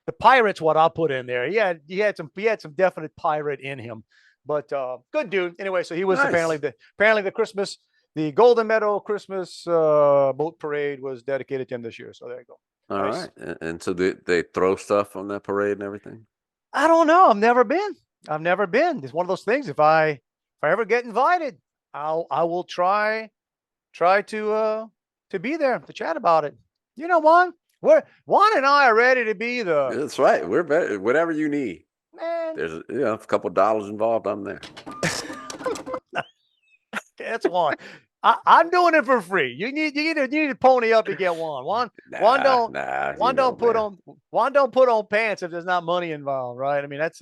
The pirate's what I'll put in there. He had some definite pirate in him, but good dude. Anyway, so he was Nice. apparently the Golden Meadow Christmas boat parade was dedicated to him this year. So there you go. All Nice. right. And so they throw stuff on that parade and everything? I don't know. I've never been. It's one of those things. If I ever get invited, I will try to be there to chat about it. Juan. Juan and I are ready to be That's right. We're better. Whatever you need. man. There's a couple dollars involved. I'm there. That's Juan. I'm doing it for free. You need to pony up to get Juan. Juan don't put on pants if there's not money involved, right? I mean that's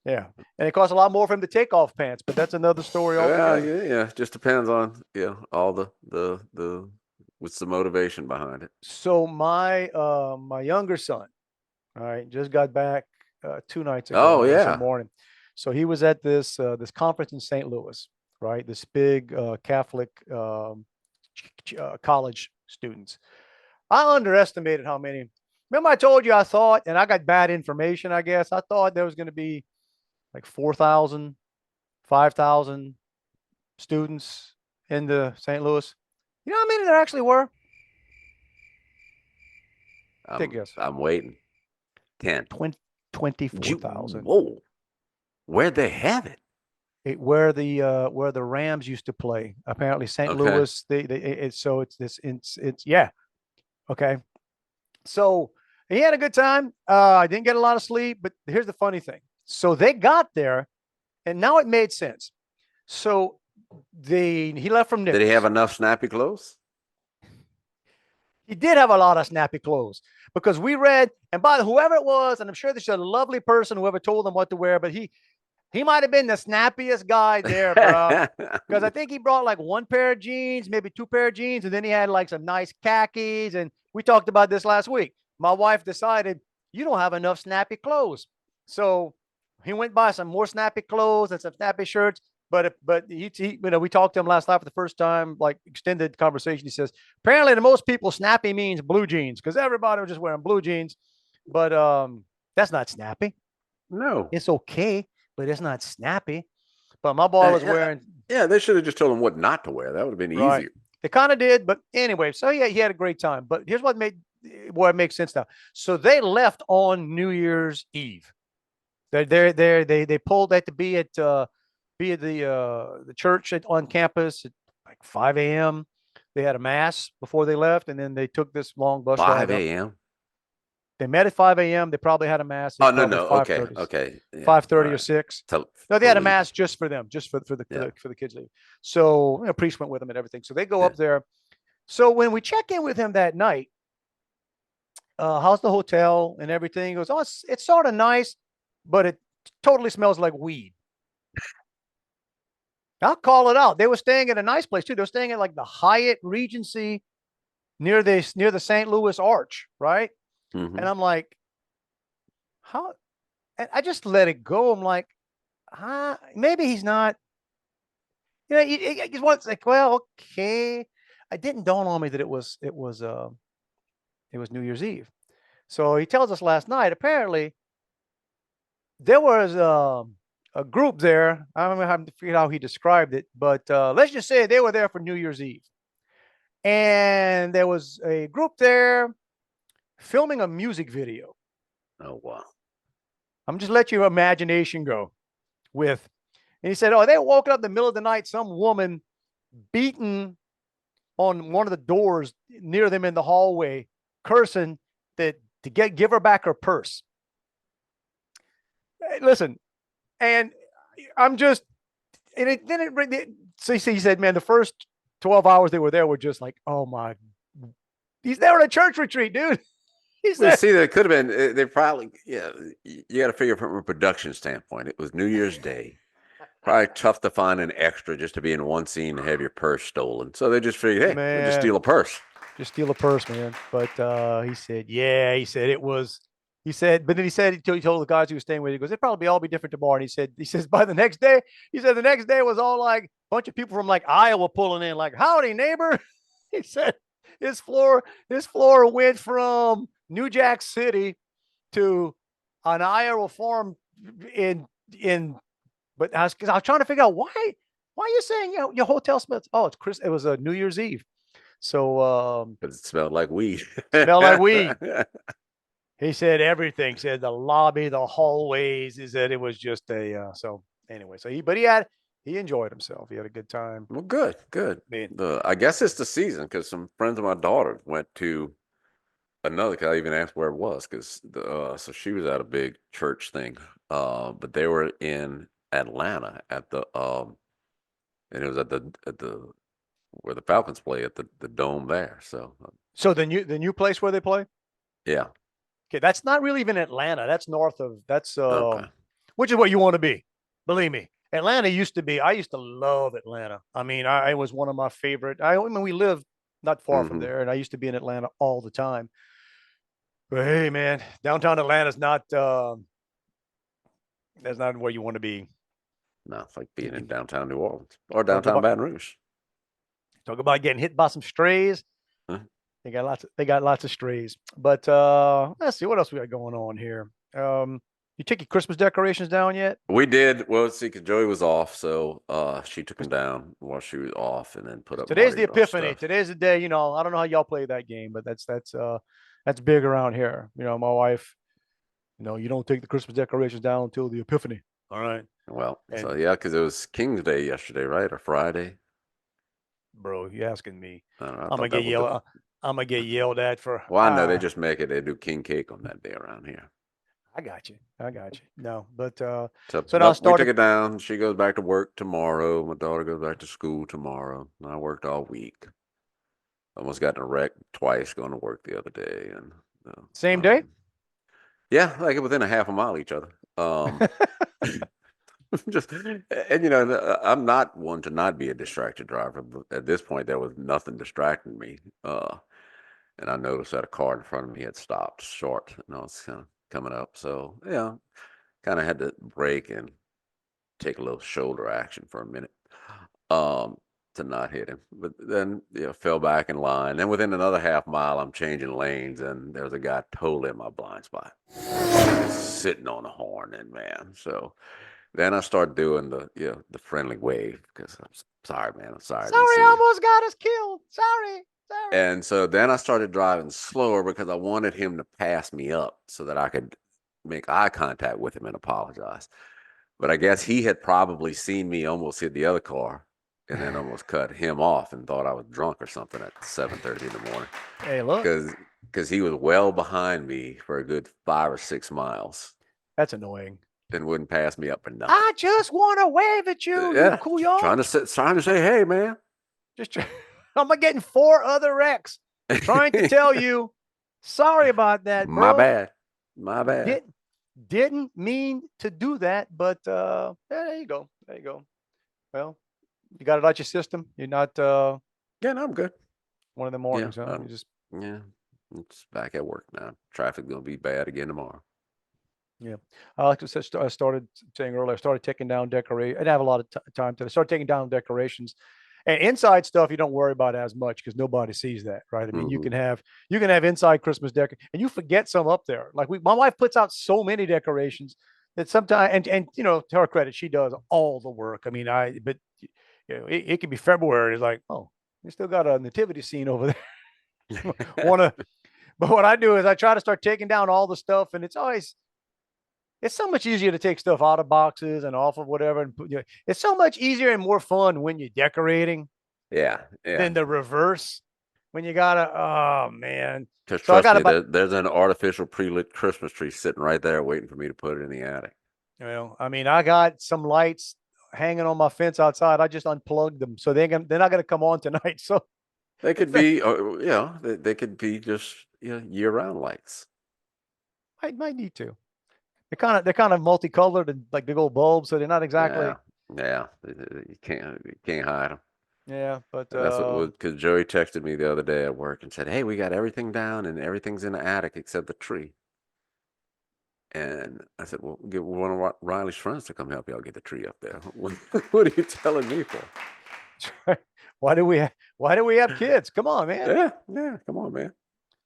yeah, and it costs a lot more for him to take off pants, but that's another story altogether. Yeah. Just depends on all the what's the motivation behind it. So my younger son, all right, just got back 2 nights ago. Oh yeah. Morning. So he was at this conference in St. Louis, right? This big Catholic college students. I underestimated how many. Remember I told you I thought, and I got bad information, I guess. I thought there was going to be like 4,000, 5,000 students in the St. Louis. You know how many there actually were? Take a guess. I'm waiting. 10. 24,000. Whoa. Where'd they have it? Where the Rams used to play. Apparently St. Louis. It's yeah. Okay. So he had a good time. I didn't get a lot of sleep, but here's the funny thing. So they got there, and now it made sense. So he left from Nichols. Did he have enough snappy clothes? He did have a lot of snappy clothes because we read, and by whoever it was, and I'm sure this is a lovely person, whoever told him what to wear, but he might have been the snappiest guy there, bro. Because I think he brought like one pair of jeans, maybe two pair of jeans, and then he had like some nice khakis. And we talked about this last week. My wife decided you don't have enough snappy clothes, so he went buy some more snappy clothes and some snappy shirts. But we talked to him last night for the first time, like extended conversation. He says apparently to most people, snappy means blue jeans because everybody was just wearing blue jeans. But that's not snappy. No, it's okay, but it's not snappy. But my boy was wearing. Yeah, they should have just told him what not to wear. That would have been easier. They kind of did, but anyway. So yeah, he had a great time. But here's what makes sense now. So they left on New Year's Eve. They pulled that to be at the church on campus at like 5 a.m. They had a mass before they left, and then they took this long bus ride. 5 a.m. They met at 5 a.m. They probably had a mass. Oh, no. Okay. Yeah, 5:30 or 6. No, they had a mass just for them, just for the kids leave. So a priest went with them and everything. So they go up there. So when we check in with him that night, how's the hotel and everything? He goes, oh, it's sort of nice, but it totally smells like weed. I'll call it out. They were staying at a nice place too. They were staying at like the Hyatt Regency near the St. Louis Arch, right? Mm-hmm. And I'm like, how? And I just let it go. I'm like, maybe he's not. You know, he's what's like, well, okay. It didn't dawn on me that it was New Year's Eve. So he tells us last night. Apparently, there was a group there. I don't know how to figure out how he described it, but let's just say they were there for New Year's Eve, and there was a group there filming a music video. Oh, wow. I'm just let your imagination go with. And he said, oh, they woke up in the middle of the night, some woman beating on one of the doors near them in the hallway, cursing that to give her back her purse. Hey, listen, and I'm just, and so he said, man, the first 12 hours they were there were just like, oh my, he's there on a church retreat, dude. Well, see, there could have been. They probably, you got to figure from a production standpoint. It was New Year's Day. Probably tough to find an extra just to be in one scene and have your purse stolen. So they just figured, hey, we'll just steal a purse. Just steal a purse, man. But he said, it was. He said, but then he told the guys he was staying with, he goes, it'd probably all be different tomorrow. And he says, by the next day, the next day was all like a bunch of people from like Iowa pulling in, like, howdy, neighbor. He said his floor went from New Jack City to an Iowa farm but I was trying to figure out why are you saying your hotel smells? Oh, it was a New Year's Eve. So but it smelled like weed. He said everything. Said the lobby, the hallways. He said it was just a. So anyway, he enjoyed himself. He had a good time. Well, good. I guess it's the season because some friends of my daughter went to another. Cause I even asked where it was because so she was at a big church thing, but they were in Atlanta at the and it was at the where the Falcons play at the dome there. So the new place where they play. Yeah. Okay, that's not really even Atlanta. That's north of Okay. Which is what you want to be. Believe me, Atlanta used to be. I used to love Atlanta. I mean, I was one of my favorite. I mean, we live not far from there, and I used to be in Atlanta all the time. But hey, man, downtown Atlanta's not. That's not where you want to be. No, it's like being in downtown New Orleans or downtown Baton Rouge. Talk about getting hit by some strays. Huh? They got lots of strays. But let's see what else we got going on here. You took your Christmas decorations down yet? We did. Well, see, because Joey was off, so she took them down while she was off, and then put up. Today's the Epiphany. Stuff. Today's the day. I don't know how y'all play that game, but that's big around here. My wife. You don't take the Christmas decorations down until the Epiphany. All right. Well, so yeah, because it was King's Day yesterday, right, or Friday? Bro, you asking me? I'm gonna get yelled at for. Well, I know they just make it. They do king cake on that day around here. I got you. I got you. No, but So, so now I nope, we took started. it down. She goes back to work tomorrow. My daughter goes back to school tomorrow. And I worked all week. Almost got in a wreck twice going to work the other day, and Same day? yeah, like within a half a mile of each other. Just and I'm not one to not be a distracted driver, but at this point there was nothing distracting me. And I noticed that a car in front of me had stopped short, and I was kind of coming up. So yeah, kind of had to brake and take a little shoulder action for a minute. Um, to not hit him, but then fell back in line. Then within another half mile, I'm changing lanes, and there was a guy totally in my blind spot, just sitting on the horn. And man, so then I start doing the friendly wave because I'm sorry, man. I'm sorry I didn't Sorry, see you. almost got us killed. Sorry. And so then I started driving slower because I wanted him to pass me up so that I could make eye contact with him and apologize. But I guess he had probably seen me almost hit the other car and then almost cut him off and thought I was drunk or something at 7:30 in the morning Hey, look, because he was well behind me for a good 5 or 6 miles that's annoying. and wouldn't pass me up for nothing. I just want to wave at you, Yeah, you couillon. trying to say, hey, man. I'm getting 4 other wrecks. Trying to tell you, sorry about that, bro. My bad. Didn't mean to do that, but yeah, there you go. Well, you got it out your system. You're not Yeah, no, I'm good. one of the mornings, huh? You just it's back at work now. Traffic's gonna be bad again tomorrow. Yeah, like I said, I started saying earlier, I started taking down decorations. I didn't have a lot of time to start taking down decorations, and inside stuff you don't worry about as much because nobody sees that, right? I mean, you can have inside Christmas and you forget some up there. Like my wife puts out so many decorations that sometimes, and to her credit, she does all the work. I mean, but it could be February. It's like, oh, we still got a nativity scene over there. But what I do is I try to start taking down all the stuff, and it's so much easier to take stuff out of boxes and off of whatever. And it's so much easier and more fun when you're decorating Yeah. than the reverse. When you gotta, oh man. Because So I trust got me, there's an artificial pre-lit Christmas tree sitting right there waiting for me to put it in the attic. I mean, I got some lights hanging on my fence outside. I just unplugged them, so they're not gonna come on tonight. So They could be, they could be just year-round lights. I might need to. They're kind of multicolored and like big old bulbs, so they're not exactly. Yeah. You can't hide them. Yeah, but That's because Joey texted me the other day at work and said, "Hey, we got everything down and everything's in the attic except the tree." And I said, "Well, get one of Riley's friends to come help y'all get the tree up there." What are you telling me for? why do we have kids? Come on, man. Yeah. Come on, man.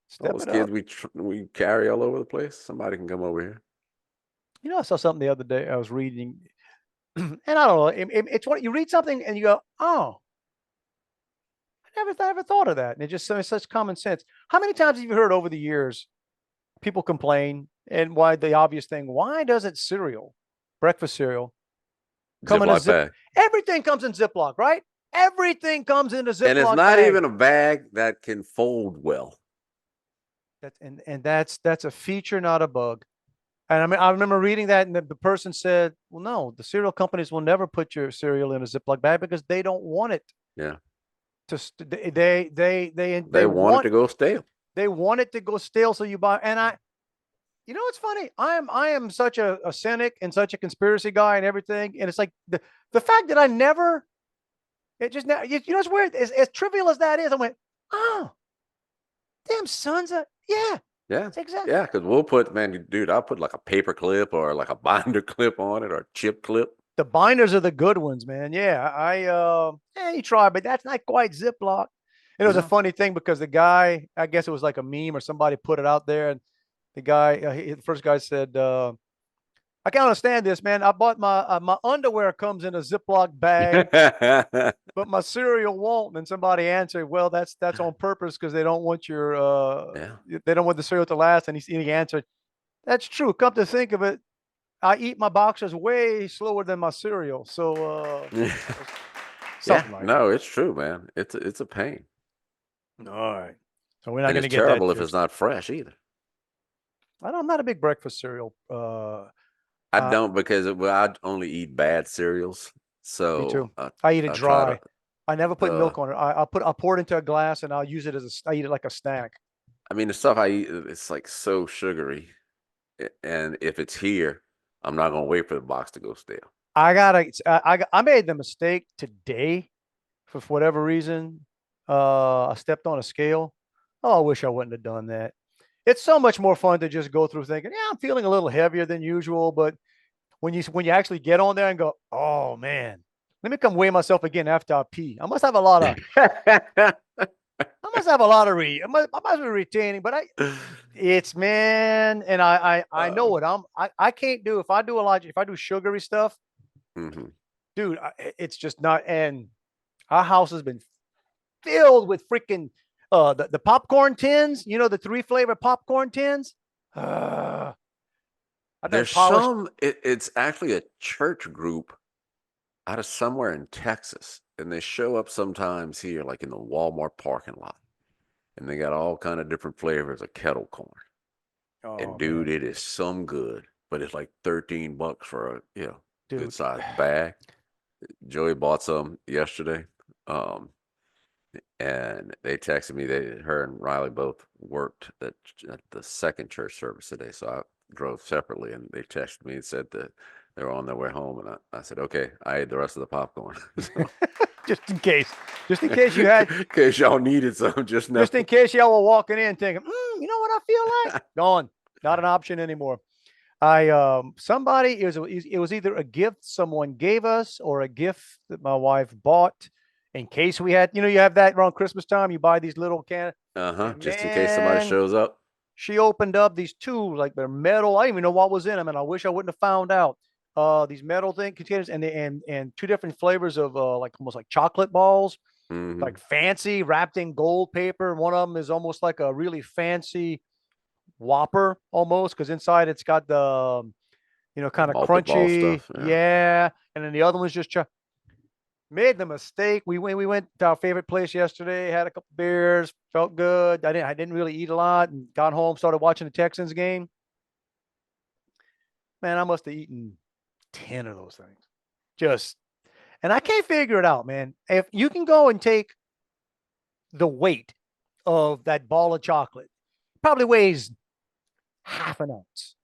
Step All those it kids up. we carry all over the place. Somebody can come over here. I saw something the other day. I was reading, and I don't know. It's what you read something and you go, "Oh, I never thought of that." And it's such common sense. How many times have you heard over the years people complain, and why the obvious thing? Why doesn't breakfast cereal, come in a Ziploc bag. Everything comes in Ziploc, right? Everything comes in a Ziploc And it's not bag. even a bag that can fold well. That's a feature, not a bug. And I mean, I remember reading that, and the person said, "Well, no, the cereal companies will never put your cereal in a Ziploc bag because they don't want it. Yeah. They want it to go stale. They want it to go stale, so you buy." And it's funny. I am such a cynic and such a conspiracy guy and everything. And it's like the fact that I never, it just now, it's weird. As trivial as that is, I went, oh, damn sons of, yeah. Yeah. Exactly. Yeah, because we'll put, man, dude, I'll put like a paper clip or like a binder clip on it or a chip clip. The binders are the good ones, man. Yeah, you try, but that's not quite Ziploc. And it was a funny thing because the guy, I guess it was like a meme or somebody put it out there, and the guy, the first guy said, "I can't understand this, man. I bought my underwear comes in a Ziploc bag, but my cereal won't." And somebody answered, "Well, that's on purpose because they don't want they don't want the cereal to last." And he answered, "That's true. Come to think of it, I eat my boxers way slower than my cereal." So no, it's true, man. It's a pain. All right. So we're not And going to it's get that. terrible if it's not fresh either. I'm not a big breakfast cereal. I Uh, don't because I only eat bad cereals. Me So too. I eat it I try dry. to. I never put Uh, milk on it. I'll pour it into a glass and I'll use it I eat it like a snack. I mean, the stuff I eat, it's like so sugary, and if it's here, I'm not gonna wait for the box to go stale. I made the mistake today for whatever reason. I stepped on a scale. Oh, I wish I wouldn't have done that. It's so much more fun to just go through thinking, yeah, I'm feeling a little heavier than usual. But when you actually get on there and go, oh man, let me come weigh myself again after I pee. I must have a lot of I must have a lot of I must be retaining, but it's man, and I know what I can't do if I do sugary stuff, Mhm. dude. It's just not. And our house has been filled with freaking the popcorn tins. You know the 3 flavor popcorn tins. I've done There's polished. some. It's actually a church group out of somewhere in Texas, and they show up sometimes here, like in the Walmart parking lot, and they got all kind of different flavors of kettle corn. And Oh dude, man, it is some good, but it's like $13 for a good dude. sized bag. Joey bought some yesterday, um, and they texted me. Her and Riley both worked at the second church service today, so I drove separately, and they texted me and said that they were on their way home, and I said, okay, I ate the rest of the popcorn. So, just in case, just in case you had, in case y'all needed some, just know. just in case y'all were walking in thinking, you know what I feel like? Gone, not an option anymore. Somebody it was either a gift someone gave us or a gift that my wife bought in case we had, you have that around Christmas time, you buy these little and Just in case somebody man, shows up. she opened up these two, like they're metal. I didn't even know what was in them, and I wish I wouldn't have found out. These metal thing containers, and two different flavors of like almost like chocolate balls, Hmm. like fancy wrapped in gold paper. One of them is almost like a really fancy Whopper almost, because inside it's got the The kind of malted ball crunchy, stuff. Yeah. yeah. And then the other one's just made the mistake. We went to our favorite place yesterday, had a couple beers, felt good. I didn't really eat a lot, and got home, started watching the Texans game. Man, I must have eaten 10 of those things. Just and I can't figure it out, man. If you can go and take the weight of that ball of chocolate, probably weighs half an ounce.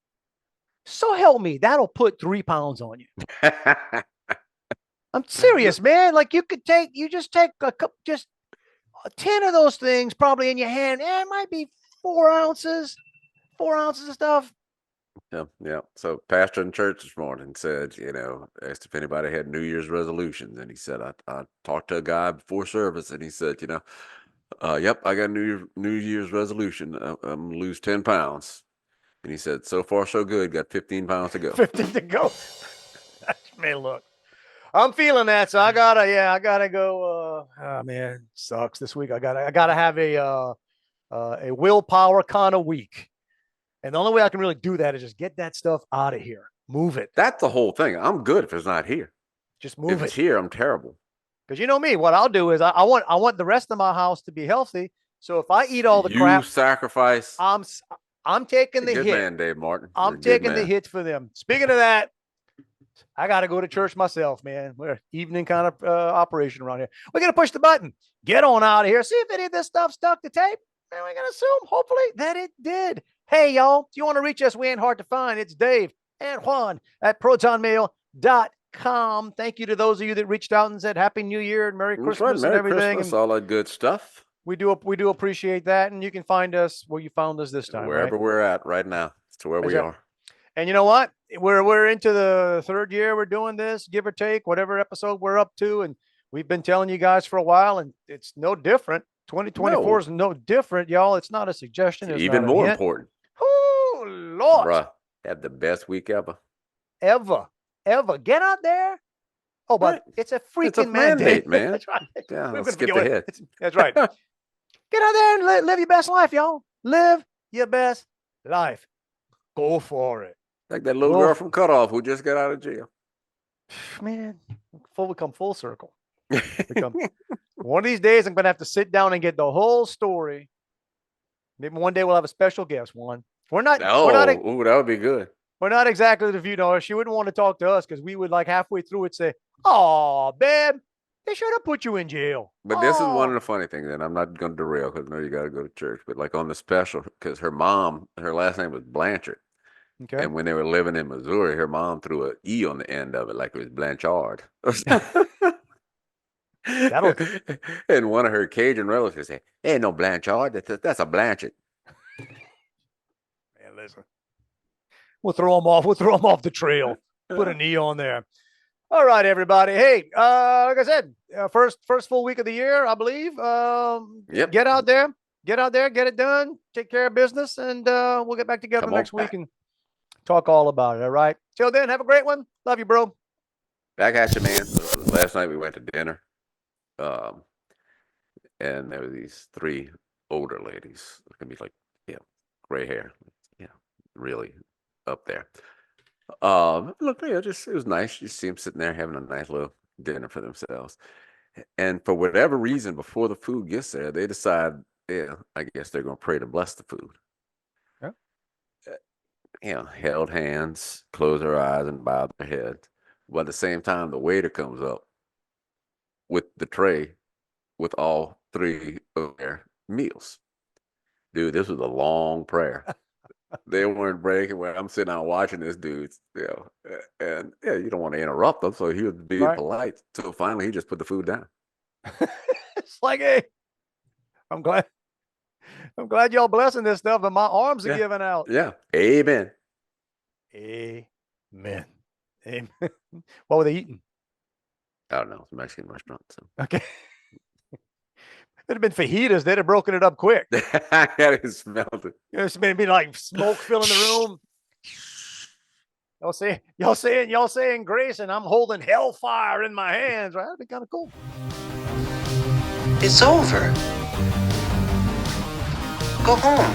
So help me, that'll put 3 pounds on you. I'm serious, man. Like you just take a cup, just 10 of those things probably in your hand. It might be 4 ounces, 4 ounces of stuff. Yeah, yeah. So pastor in church this morning said, asked if anybody had New Year's resolutions, and he said, I talked to a guy before service, and he said, yep, I got a New Year's resolution. I'm gonna lose 10 pounds, and he said, so far so good. Got 15 pounds to go. 15 to go. Man, look, I'm feeling that. So I gotta go. Oh man, sucks this week. I gotta have a willpower kind of week. And the only way I can really do that is just get that stuff out of here. Move it. That's the whole thing. I'm good if it's not here. Just If move it's it. here, I'm terrible. Because you know me, what I'll do is I want the rest of my house to be healthy. So if I eat all the You crap, sacrifice. I'm taking the Good hit. man, Dave Martin. You're I'm a good taking the man. hits for them. Speaking of that, I got to go to church myself, man. We're evening kind of operation around here. We're going to push the button. Get on out of here. See if any of this stuff stuck to tape. And we're going to assume, hopefully, that it did. Hey, y'all, if you want to reach us, we ain't hard to find. It's Dave and Juan at protonmail.com. Thank you to those of you that reached out and said Happy New Year and Merry Christmas Right, Merry and everything. Christmas, And all that good stuff. we do appreciate that. And you can find us where you found us this time. Wherever right? we're at right now. It's to where we are. And you know what? We're into the third year we're doing this, give or take, whatever episode we're up to. And we've been telling you guys for a while, and it's no different. 2024 is no different, y'all. It's not a suggestion. It's even not more hint. important. Oh, Lord. Bruh, had the best week ever. Ever. Get out there. Oh, but it's a freaking mandate, man. That's right. Yeah, We're let's gonna skip ahead. That's right. Get out there and live your best life, y'all. Live your best life. Go for it. Like that little girl from Cutoff who just got out of jail. Man, come full circle. One of these days, I'm going to have to sit down and get the whole story. Maybe one day we'll have a special guest, one. We're not. Oh, We're not. ooh, that would be good. We're not exactly the view. No, she wouldn't want to talk to us because we would like halfway through it say, "Oh, babe, they should have put you in jail." But this is one of the funny things, and I'm not going to derail because I know you got to go to church. But like on the special, because her mom, her last name was Blanchard, Okay. and when they were living in Missouri, her mom threw an E on the end of it, like it was Blanchard. That'll. And one of her Cajun relatives said, "Ain't no Blanchard. That's a Blanchard." Man, listen. We'll throw them off. We'll throw them off the trail. Put a knee on there. All right, everybody. Hey, like I said, first full week of the year, I believe. Yep. Get out there, get it done, take care of business, and we'll get back together next week and talk all about it. All right. Till then, have a great one. Love you, bro. Back at you, man. Last night we went to dinner, and there were these 3 older ladies. It can be like, gray hair, really up there. Look, it was nice. You see them sitting there having a nice little dinner for themselves. And for whatever reason, before the food gets there, they decide, I guess they're going to pray to bless the food. Held hands, closed their eyes, and bowed their head. But at the same time, the waiter comes up with the tray with all 3 of their meals. Dude, this was a long prayer. They weren't breaking where I'm sitting out watching this dude, and you don't want to interrupt them, so he was being polite. So finally, he just put the food down. It's like, hey, I'm glad y'all blessing this stuff, but my arms are giving out. Yeah, amen. Amen. Amen. What were they eating? I don't know. It's a Mexican restaurant. So okay. It'd have been fajitas. They'd have broken it up quick. I had it smelled it. It's been like smoke filling the room. Y'all saying grace, and I'm holding hellfire in my hands. Right? That'd be kind of cool. It's over. Go home.